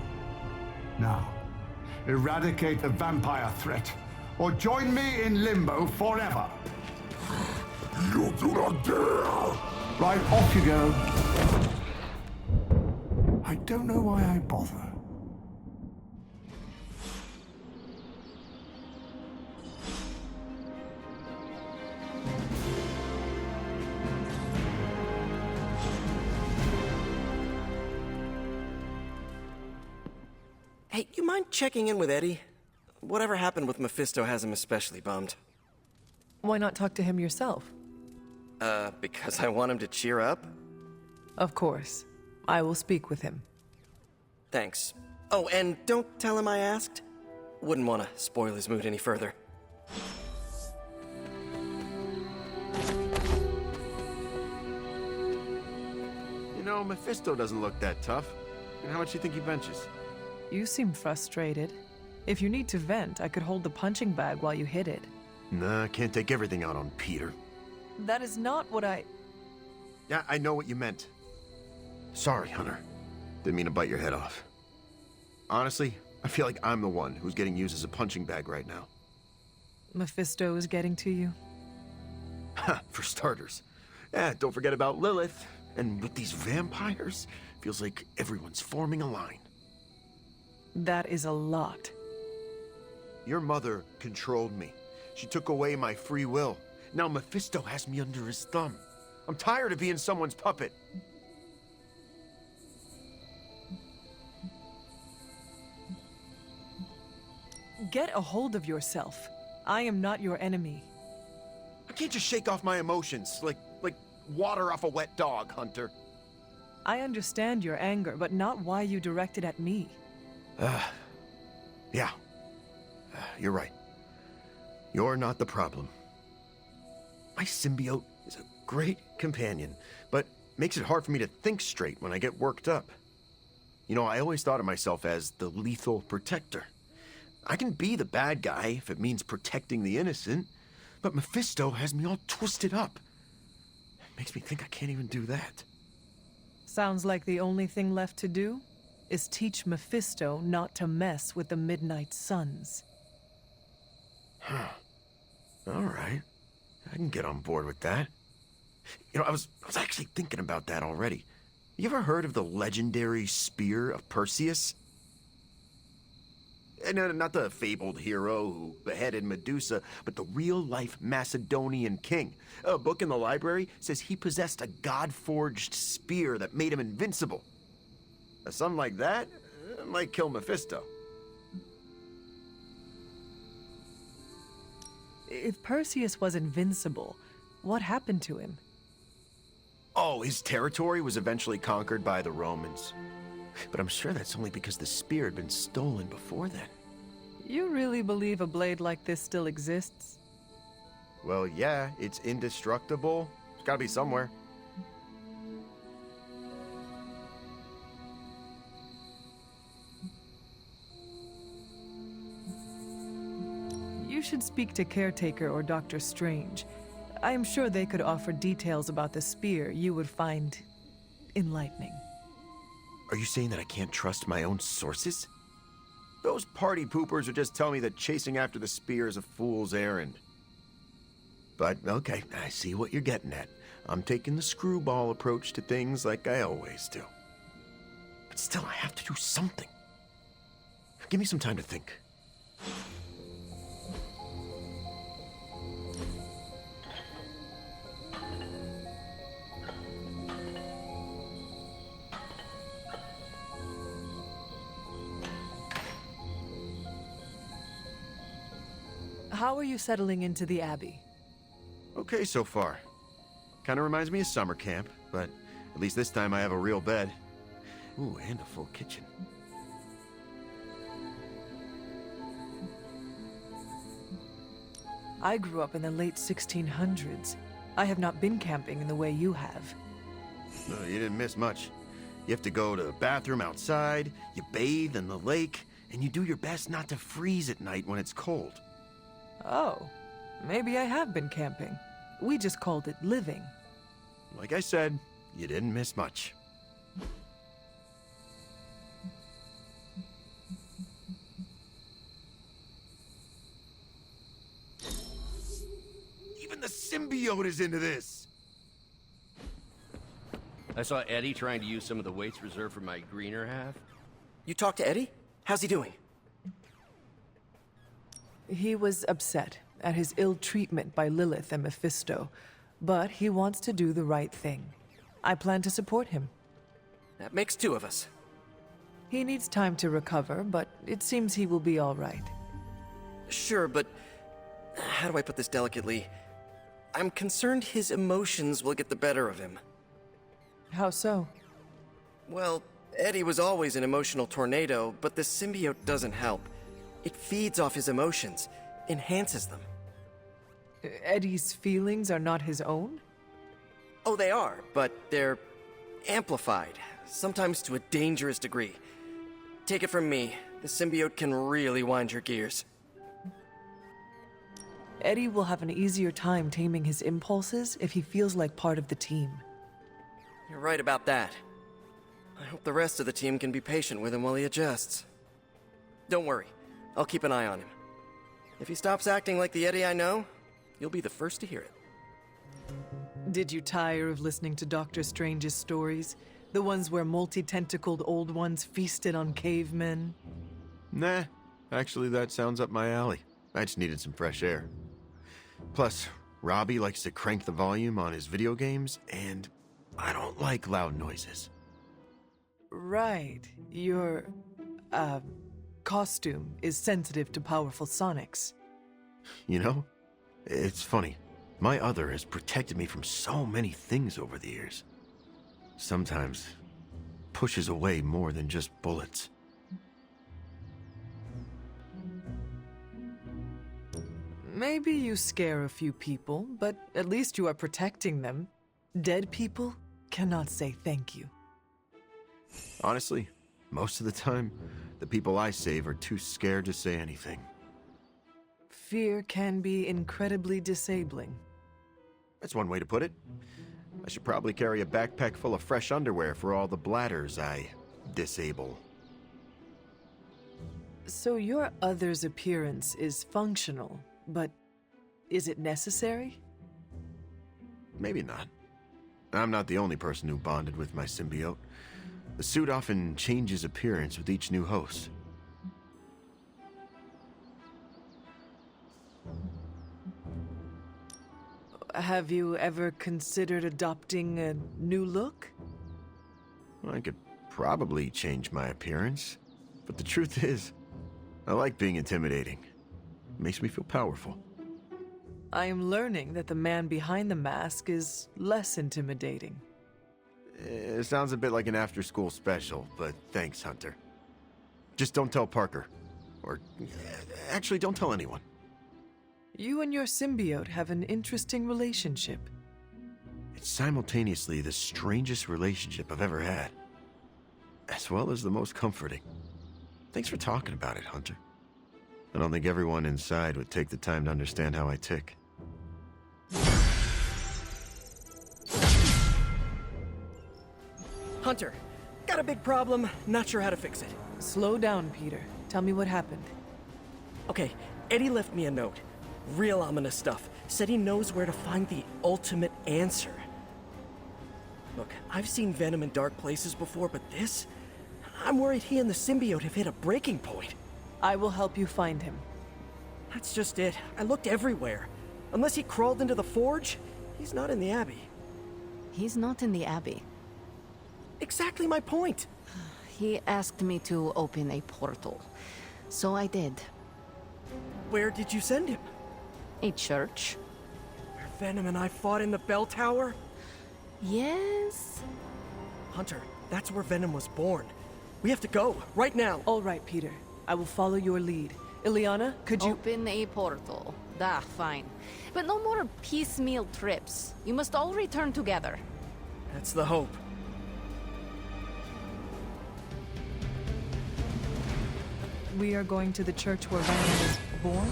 [SPEAKER 5] Now, eradicate the vampire threat, or join me in limbo forever.
[SPEAKER 3] You do not dare!
[SPEAKER 5] Right, off you go. I don't know why I bother.
[SPEAKER 2] Hey, you mind checking in with Eddie? Whatever happened with Mephisto has him especially bummed.
[SPEAKER 1] Why not talk to him yourself?
[SPEAKER 2] Because I want him to cheer up?
[SPEAKER 1] Of course. I will speak with him.
[SPEAKER 2] Thanks. Oh, and don't tell him I asked. Wouldn't want to spoil his mood any further.
[SPEAKER 6] You know, Mephisto doesn't look that tough. And how much do you think he benches?
[SPEAKER 1] You seem frustrated. If you need to vent, I could hold the punching bag while you hit it.
[SPEAKER 6] Nah, I can't take everything out on Peter.
[SPEAKER 1] That is not what I...
[SPEAKER 6] Yeah, I know what you meant. Sorry, Hunter. Didn't mean to bite your head off. Honestly, I feel like I'm the one who's getting used as a punching bag right now.
[SPEAKER 1] Mephisto is getting to you?
[SPEAKER 6] Ha, for starters. Yeah, don't forget about Lilith. And with these vampires, feels like everyone's forming a line.
[SPEAKER 1] That is a lot.
[SPEAKER 6] Your mother controlled me. She took away my free will. Now Mephisto has me under his thumb. I'm tired of being someone's puppet.
[SPEAKER 1] Get a hold of yourself. I am not your enemy.
[SPEAKER 6] I can't just shake off my emotions like water off a wet dog, Hunter.
[SPEAKER 1] I understand your anger, but not why you direct it at me.
[SPEAKER 6] Yeah. You're right. You're not the problem. My symbiote is a great companion, but makes it hard for me to think straight when I get worked up. You know, I always thought of myself as the lethal protector. I can be the bad guy if it means protecting the innocent, but Mephisto has me all twisted up. It makes me think I can't even do that.
[SPEAKER 1] Sounds like the only thing left to do is teach Mephisto not to mess with the Midnight Suns.
[SPEAKER 6] Huh. All right. I can get on board with that. You know, I was actually thinking about that already. You ever heard of the legendary spear of Perseus? No, not the fabled hero who beheaded Medusa, but the real-life Macedonian king. A book in the library says he possessed a god-forged spear that made him invincible. Something like that might kill Mephisto.
[SPEAKER 1] If Perseus was invincible, what happened to him?
[SPEAKER 6] Oh, his territory was eventually conquered by the Romans. But I'm sure that's only because the spear had been stolen before then.
[SPEAKER 1] You really believe a blade like this still exists?
[SPEAKER 6] Well, yeah, it's indestructible. It's gotta be somewhere.
[SPEAKER 1] You should speak to Caretaker or Dr. Strange. I am sure they could offer details about the spear you would find enlightening.
[SPEAKER 6] Are you saying that I can't trust my own sources? Those party poopers would just tell me that chasing after the spear is a fool's errand. But, okay, I see what you're getting at. I'm taking the screwball approach to things like I always do. But still, I have to do something. Give me some time to think.
[SPEAKER 1] How are you settling into the Abbey?
[SPEAKER 6] Okay so far. Kinda reminds me of summer camp, but at least this time I have a real bed. Ooh, and a full kitchen.
[SPEAKER 1] I grew up in the late 1600s. I have not been camping in the way you have.
[SPEAKER 6] No, you didn't miss much. You have to go to the bathroom outside, you bathe in the lake, and you do your best not to freeze at night when it's cold.
[SPEAKER 1] Oh, maybe I have been camping. We just called it living.
[SPEAKER 6] Like I said, you didn't miss much.
[SPEAKER 3] symbiote is into this.
[SPEAKER 2] I saw Eddie trying to use some of the weights reserved for my greener half.
[SPEAKER 9] You talked to Eddie? How's he doing?
[SPEAKER 1] He was upset at his ill treatment by Lilith and Mephisto, but he wants to do the right thing. I plan to support him.
[SPEAKER 9] That makes two of us.
[SPEAKER 1] He needs time to recover, but it seems he will be all right.
[SPEAKER 9] Sure, but how do I put this delicately? I'm concerned his emotions will get the better of him.
[SPEAKER 1] How so?
[SPEAKER 9] Well, Eddie was always an emotional tornado, but the symbiote doesn't help. It feeds off his emotions, enhances them.
[SPEAKER 1] Eddie's feelings are not his own?
[SPEAKER 9] Oh, they are, but they're amplified, sometimes to a dangerous degree. Take it from me, the symbiote can really wind your gears.
[SPEAKER 1] Eddie will have an easier time taming his impulses if he feels like part of the team.
[SPEAKER 9] You're right about that. I hope the rest of the team can be patient with him while he adjusts. Don't worry, I'll keep an eye on him. If he stops acting like the Eddie I know, you'll be the first to hear it.
[SPEAKER 1] Did you tire of listening to Doctor Strange's stories? The ones where multi-tentacled old ones feasted on cavemen?
[SPEAKER 6] Nah, actually that sounds up my alley. I just needed some fresh air. Plus, Robbie likes to crank the volume on his video games, and I don't like loud noises.
[SPEAKER 1] Right. Your, costume is sensitive to powerful sonics.
[SPEAKER 6] You know, it's funny. My other has protected me from so many things over the years. Sometimes pushes away more than just bullets.
[SPEAKER 1] Maybe you scare a few people, but at least you are protecting them. Dead people cannot say thank you.
[SPEAKER 6] Honestly, most of the time, the people I save are too scared to say anything.
[SPEAKER 1] Fear can be incredibly disabling.
[SPEAKER 6] That's one way to put it. I should probably carry a backpack full of fresh underwear for all the bladders I disable.
[SPEAKER 1] So your other's appearance is functional, but is it necessary?
[SPEAKER 6] Maybe not. I'm not the only person who bonded with my symbiote. The suit often changes appearance with each new host.
[SPEAKER 1] Have you ever considered adopting a new look?
[SPEAKER 6] I could probably change my appearance, but the truth is, I like being intimidating. It makes me feel powerful.
[SPEAKER 1] I am learning that the man behind the mask is less intimidating.
[SPEAKER 6] It sounds a bit like an after-school special, but thanks, Hunter. Just don't tell Parker. Or, actually, don't tell anyone.
[SPEAKER 1] You and your symbiote have an interesting relationship.
[SPEAKER 6] It's simultaneously the strangest relationship I've ever had, as well as the most comforting. Thanks for talking about it, Hunter. I don't think everyone inside would take the time to understand how I tick.
[SPEAKER 9] Hunter, got a big problem, not sure how to fix it.
[SPEAKER 1] Slow down, Peter. Tell me what happened.
[SPEAKER 9] Okay, Eddie left me a note. Real ominous stuff. Said he knows where to find the ultimate answer. Look, I've seen Venom in dark places before, but this? I'm worried he and the symbiote have hit a breaking point.
[SPEAKER 1] I will help you find him.
[SPEAKER 9] That's just it. I looked everywhere. Unless he crawled into the forge, he's not in the Abbey.
[SPEAKER 7] He's not in the Abbey.
[SPEAKER 9] Exactly my point.
[SPEAKER 7] He asked me to open a portal, so I did.
[SPEAKER 9] Where did you send him?
[SPEAKER 7] A church?
[SPEAKER 9] Where Venom and I fought in the bell tower?
[SPEAKER 7] Yes?
[SPEAKER 9] Hunter, that's where Venom was born. We have to go, right now.
[SPEAKER 1] All right, Peter. I will follow your lead. Ileana, could you—
[SPEAKER 7] Open a portal. Fine. But no more piecemeal trips. You must all return together.
[SPEAKER 9] That's the hope.
[SPEAKER 1] We are going to the church where Venom was born?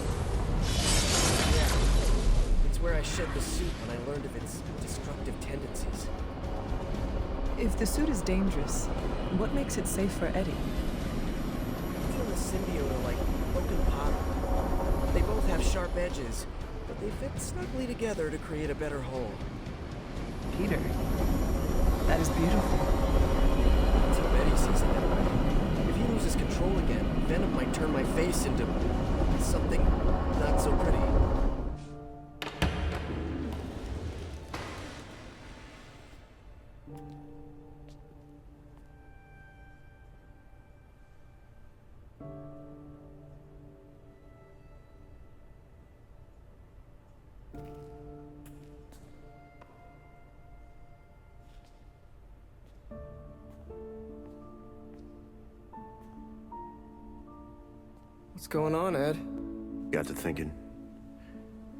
[SPEAKER 9] Yeah. It's where I shed the suit when I learned of its destructive tendencies.
[SPEAKER 1] If the suit is dangerous, what makes it safe for Eddie?
[SPEAKER 9] He and the symbiote are like broken pottery. They both have sharp edges,
[SPEAKER 2] but they fit snugly together to create a better whole.
[SPEAKER 1] Peter, that is beautiful.
[SPEAKER 2] That's how Eddie sees it anyway. If he loses control again, Venom might turn my face into something not so pretty.
[SPEAKER 9] What's going on, Ed?
[SPEAKER 6] Got to thinking.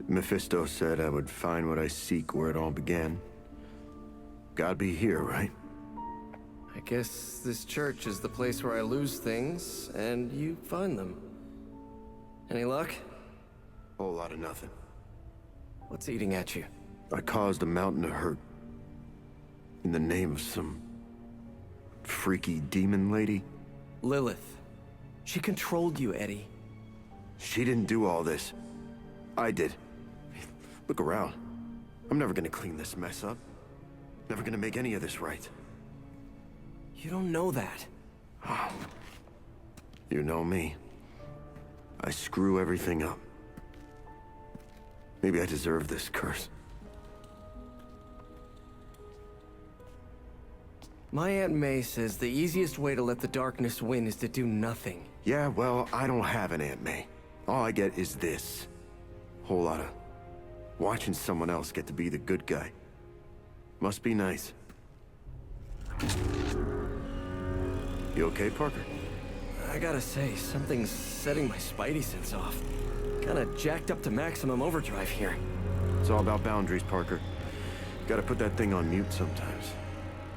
[SPEAKER 6] Mephisto said I would find what I seek where it all began. Gotta be here, right?
[SPEAKER 9] I guess this church is the place where I lose things, and you find them. Any luck?
[SPEAKER 6] Whole lot of nothing.
[SPEAKER 9] What's eating at you?
[SPEAKER 6] I caused a mountain of hurt. In the name of some freaky demon lady.
[SPEAKER 9] Lilith. She controlled you, Eddie.
[SPEAKER 6] She didn't do all this. I did. Look around. I'm never gonna clean this mess up. Never gonna make any of this right.
[SPEAKER 9] You don't know that.
[SPEAKER 6] You know me. I screw everything up. Maybe I deserve this curse.
[SPEAKER 9] My Aunt May says the easiest way to let the darkness win is to do nothing.
[SPEAKER 6] Yeah, well, I don't have an Aunt May. All I get is this. Whole lot of watching someone else get to be the good guy. Must be nice. You okay, Parker?
[SPEAKER 9] I gotta say, something's setting my spidey sense off. Kinda jacked up to maximum overdrive here.
[SPEAKER 6] It's all about boundaries, Parker. Gotta put that thing on mute sometimes.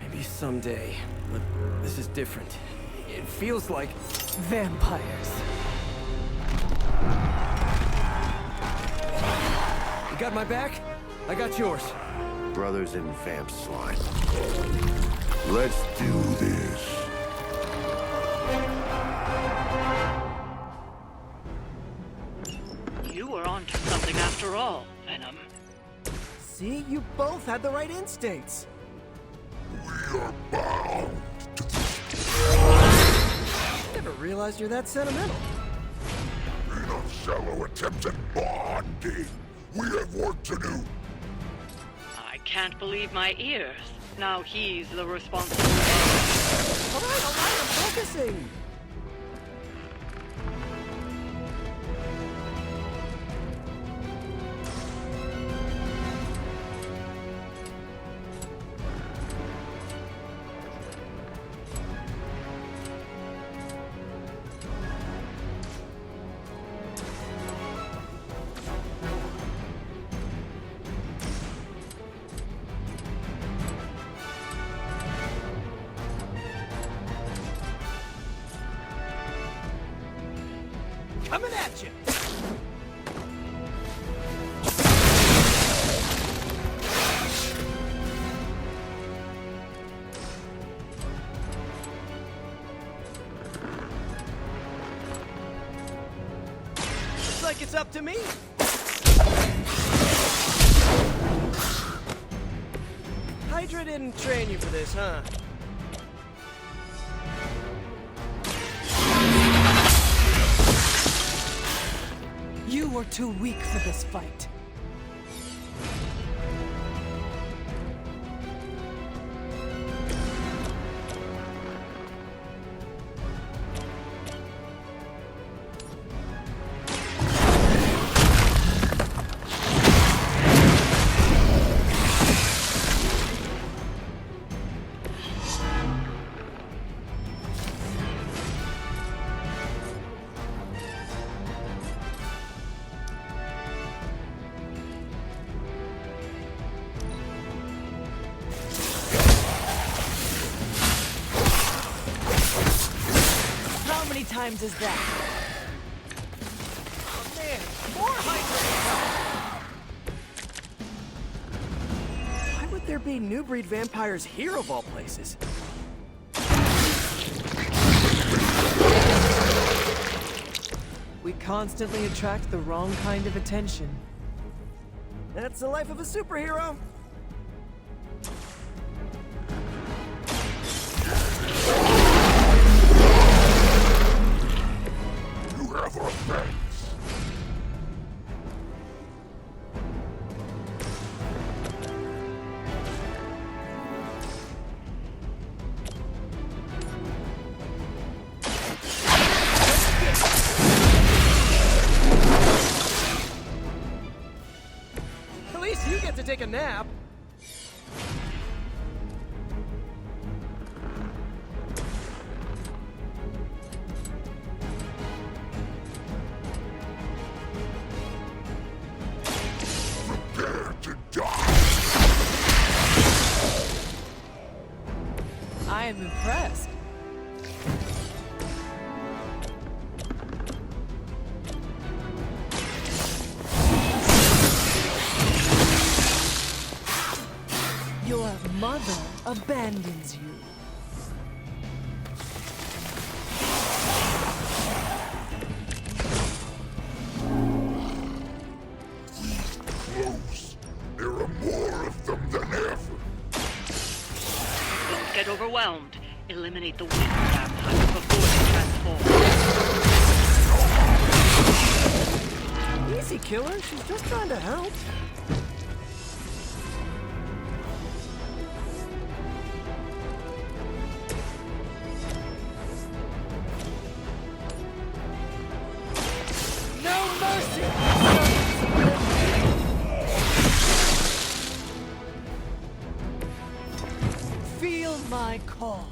[SPEAKER 9] Maybe someday, but this is different. It feels like...
[SPEAKER 1] Vampires.
[SPEAKER 9] You got my back? I got yours.
[SPEAKER 6] Brothers in vamp slime. Let's do this.
[SPEAKER 4] You were onto something after all, Venom.
[SPEAKER 2] See, you both had the right instincts.
[SPEAKER 3] We are bound to this.
[SPEAKER 2] Never realized you're that sentimental.
[SPEAKER 3] Enough shallow attempts at bonding. We have work to do.
[SPEAKER 4] I can't believe my ears. Now he's the responsible.
[SPEAKER 2] All right, I'm focusing. Coming at you! Looks like it's up to me! Hydra didn't train you for this, huh?
[SPEAKER 1] You were too weak for this fight. How many times is that?
[SPEAKER 2] Oh man, more Hydra! Why would there be new breed vampires here of all places?
[SPEAKER 1] We constantly attract the wrong kind of attention.
[SPEAKER 9] That's the life of a superhero.
[SPEAKER 3] You have our thanks.
[SPEAKER 9] At least you get to take a nap.
[SPEAKER 3] Prepare to die.
[SPEAKER 1] I am impressed. Your mother abandons you.
[SPEAKER 3] Close. There are more of them than ever.
[SPEAKER 4] Don't get overwhelmed. Eliminate the weak vampires before they transform.
[SPEAKER 9] Easy, killer. She's just trying to help. No mercy!
[SPEAKER 1] Feel my call.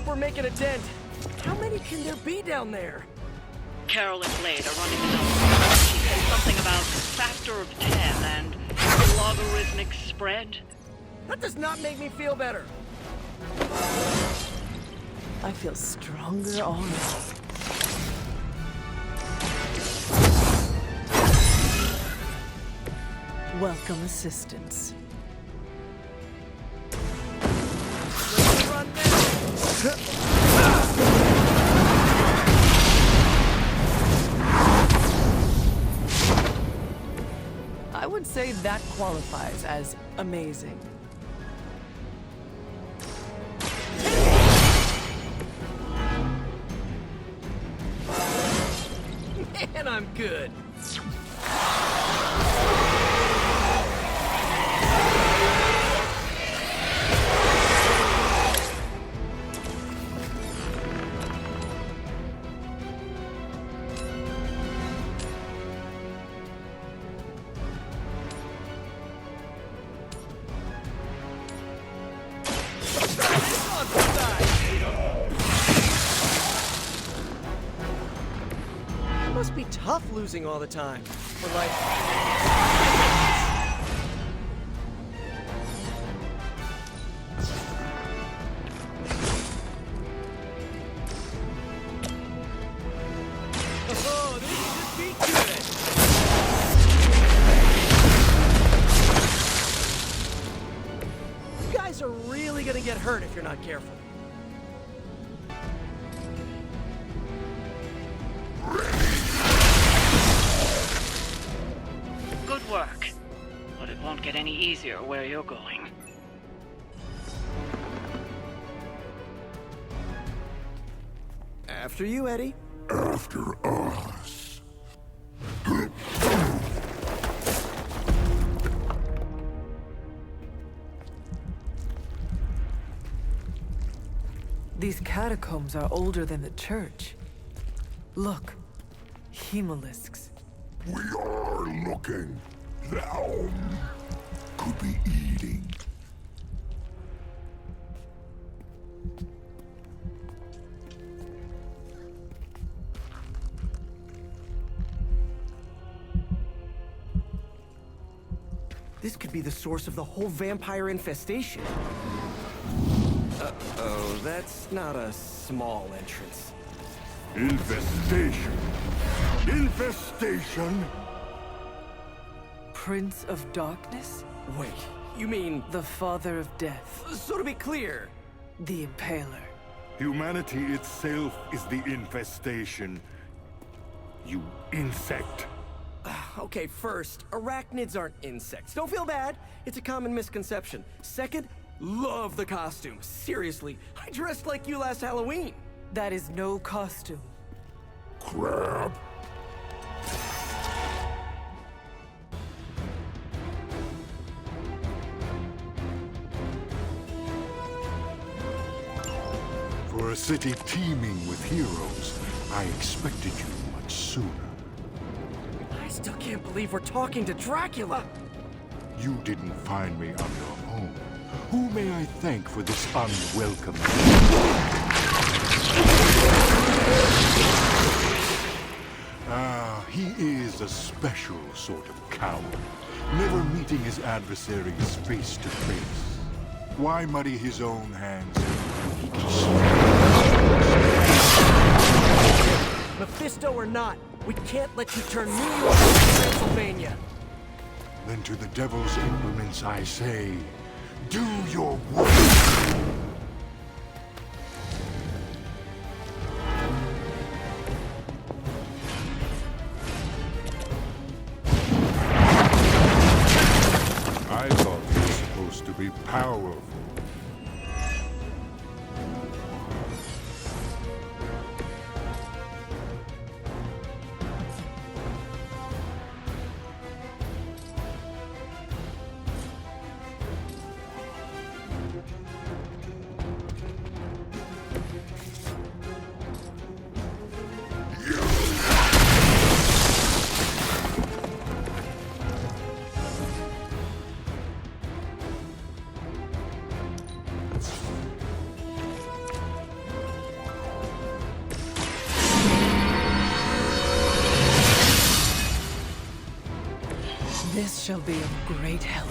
[SPEAKER 9] We're making a dent. How many can there be down there?
[SPEAKER 4] Carol and Blade are running the numbers. She said something about factor of 10 and logarithmic spread.
[SPEAKER 9] That does not make me feel better.
[SPEAKER 1] I feel stronger already. Welcome assistance.
[SPEAKER 9] Let's run now.
[SPEAKER 1] I would say that qualifies as amazing.
[SPEAKER 9] Man, I'm good. It must be tough losing all the time. For like... Oh, this should be good. You guys are really gonna get hurt if you're not careful.
[SPEAKER 4] Good work. But it won't get any easier where you're going.
[SPEAKER 9] After you, Eddie.
[SPEAKER 3] After us.
[SPEAKER 1] These catacombs are older than the church. Look. Hemolisks.
[SPEAKER 3] We are looking. Now could be eating.
[SPEAKER 2] This could be the source of the whole vampire infestation. Uh-oh, that's not a small entrance.
[SPEAKER 3] Infestation. Infestation.
[SPEAKER 1] Prince of Darkness?
[SPEAKER 2] Wait, you mean...
[SPEAKER 1] The Father of Death.
[SPEAKER 2] So to be clear...
[SPEAKER 1] The Impaler.
[SPEAKER 3] Humanity itself is the infestation. You insect.
[SPEAKER 2] Okay, first, arachnids aren't insects. Don't feel bad. It's a common misconception. Second, love the costume. Seriously, I dressed like you last Halloween.
[SPEAKER 1] That is no costume.
[SPEAKER 3] Crab. For a city teeming with heroes, I expected you much sooner.
[SPEAKER 2] I still can't believe we're talking to Dracula.
[SPEAKER 3] You didn't find me on your own. Who may I thank for this unwelcome? He is a special sort of coward, never meeting his adversaries face to face. Why muddy his own hands?
[SPEAKER 2] Mephisto or not, we can't let you turn New York into Transylvania.
[SPEAKER 3] Then to the devil's implements I say, do your work! I thought you were supposed to be powerful.
[SPEAKER 1] This shall be of great help.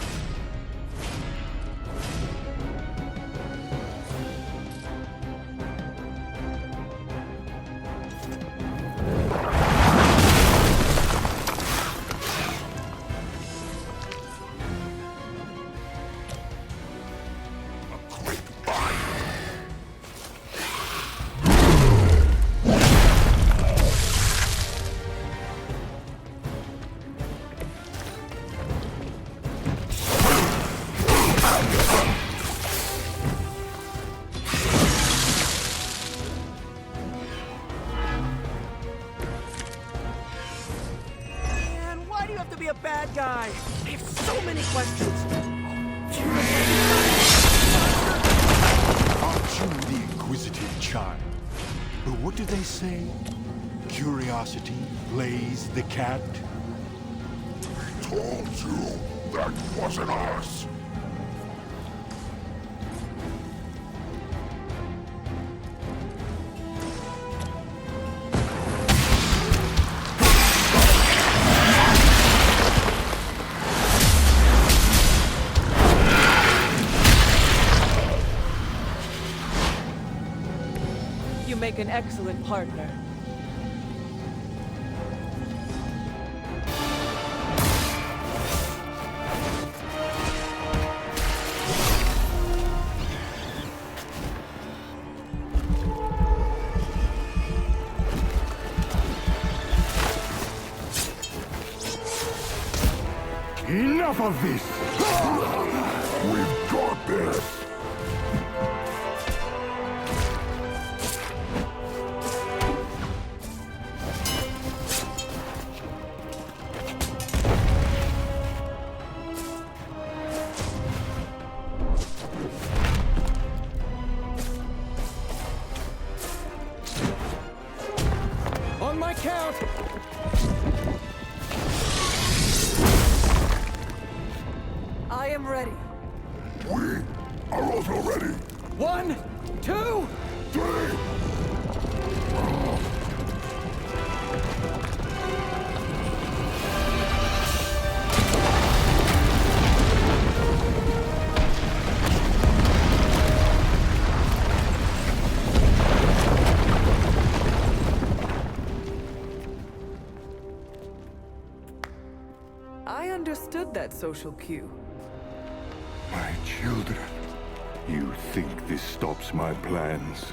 [SPEAKER 2] Bad guy. I have so many questions.
[SPEAKER 3] Aren't you the inquisitive child? But what do they say? Curiosity plays the cat? I told you that wasn't us.
[SPEAKER 1] You make an excellent partner.
[SPEAKER 3] Enough of this! We've got this!
[SPEAKER 1] I'm ready.
[SPEAKER 3] We are also ready.
[SPEAKER 9] 1, 2...
[SPEAKER 3] 3.
[SPEAKER 1] I understood that social cue.
[SPEAKER 3] My children, you think this stops my plans?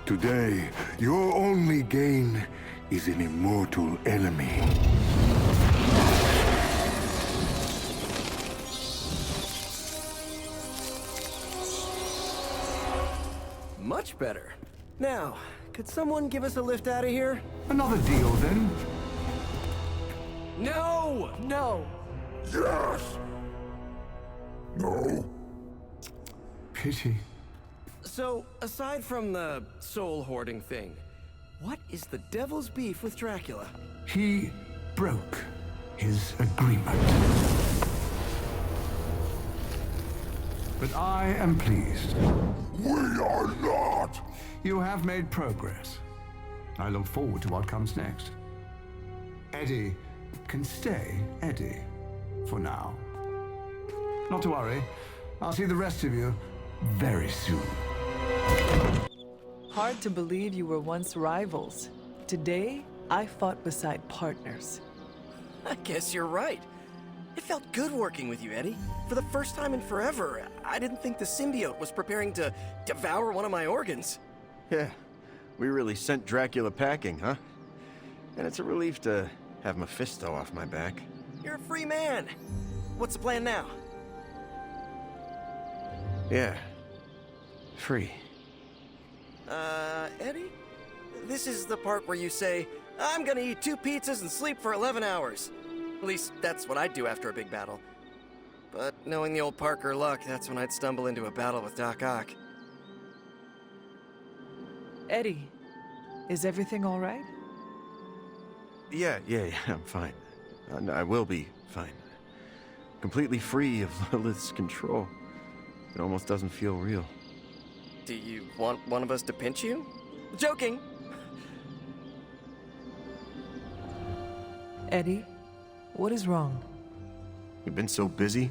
[SPEAKER 3] Today, your only gain is an immortal enemy.
[SPEAKER 2] Much better. Now, could someone give us a lift out of here?
[SPEAKER 5] Another deal, then?
[SPEAKER 2] No!
[SPEAKER 1] No.
[SPEAKER 3] Yes! No?
[SPEAKER 5] Pity.
[SPEAKER 2] So, aside from the soul hoarding thing, what is the devil's beef with Dracula?
[SPEAKER 5] He broke his agreement. But I am pleased.
[SPEAKER 3] We are not!
[SPEAKER 5] You have made progress. I look forward to what comes next. Eddie can stay Eddie for now. Not to worry. I'll see the rest of you very soon.
[SPEAKER 1] Hard to believe you were once rivals. Today, I fought beside partners.
[SPEAKER 2] I guess you're right. It felt good working with you, Eddie. For the first time in forever, I didn't think the symbiote was preparing to devour one of my organs.
[SPEAKER 6] Yeah, we really sent Dracula packing, huh? And it's a relief to have Mephisto off my back.
[SPEAKER 2] You're a free man. What's the plan now?
[SPEAKER 6] Yeah, free.
[SPEAKER 2] Eddie? This is the part where you say, I'm gonna eat 2 pizzas and sleep for 11 hours. At least, that's what I'd do after a big battle. But knowing the old Parker luck, that's when I'd stumble into a battle with Doc Ock.
[SPEAKER 1] Eddie, is everything all right?
[SPEAKER 6] Yeah, I'm fine. I will be fine. Completely free of Lilith's control. It almost doesn't feel real.
[SPEAKER 2] Do you want one of us to pinch you? Joking!
[SPEAKER 1] Eddie, what is wrong?
[SPEAKER 6] We've been so busy,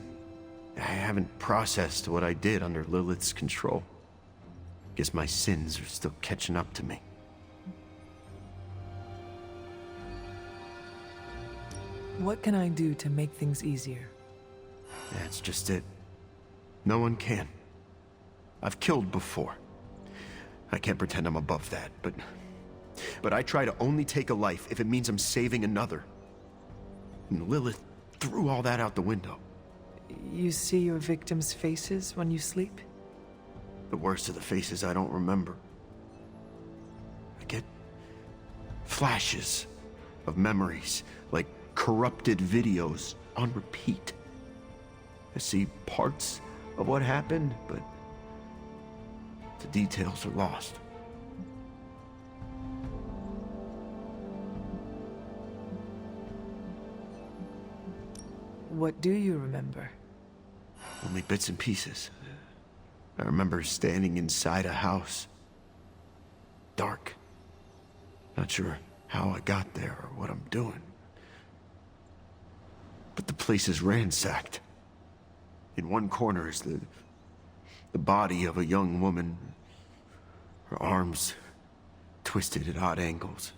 [SPEAKER 6] I haven't processed what I did under Lilith's control. Guess my sins are still catching up to me.
[SPEAKER 1] What can I do to make things easier?
[SPEAKER 6] That's just it. No one can. I've killed before. I can't pretend I'm above that, but I try to only take a life if it means I'm saving another. And Lilith threw all that out the window.
[SPEAKER 1] You see your victims' faces when you sleep?
[SPEAKER 6] The worst of the faces I don't remember. I get flashes of memories, like corrupted videos on repeat. I see parts of what happened, but the details are lost.
[SPEAKER 1] What do you remember?
[SPEAKER 6] Only bits and pieces. I remember standing inside a house. Dark. Not sure how I got there or what I'm doing. But the place is ransacked. In one corner is the body of a young woman. Her arms twisted at odd angles.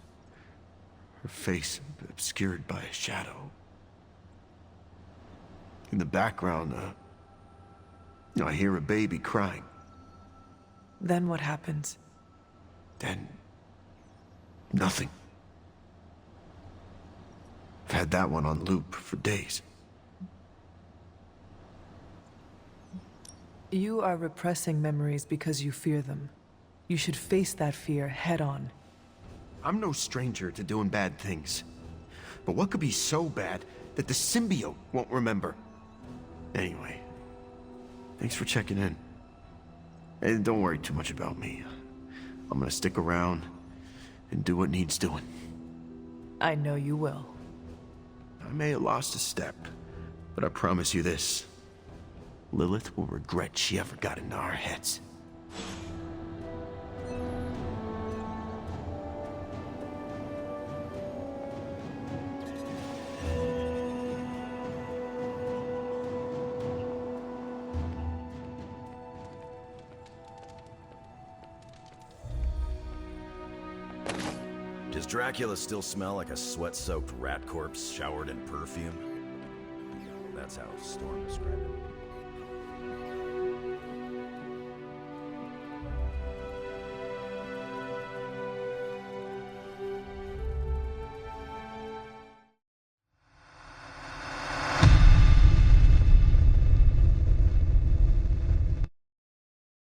[SPEAKER 6] Her face obscured by a shadow. In the background, I hear a baby crying.
[SPEAKER 1] Then what happens?
[SPEAKER 6] Then, nothing. I've had that one on loop for days.
[SPEAKER 1] You are repressing memories because you fear them. You should face that fear head on.
[SPEAKER 6] I'm no stranger to doing bad things. But what could be so bad that the symbiote won't remember? Anyway, thanks for checking in. And don't worry too much about me. I'm gonna stick around and do what needs doing.
[SPEAKER 1] I know you will.
[SPEAKER 6] I may have lost a step, but I promise you this. Lilith will regret she ever got into our heads.
[SPEAKER 10] Does Dracula still smell like a sweat-soaked rat corpse showered in perfume? That's how Storm described it.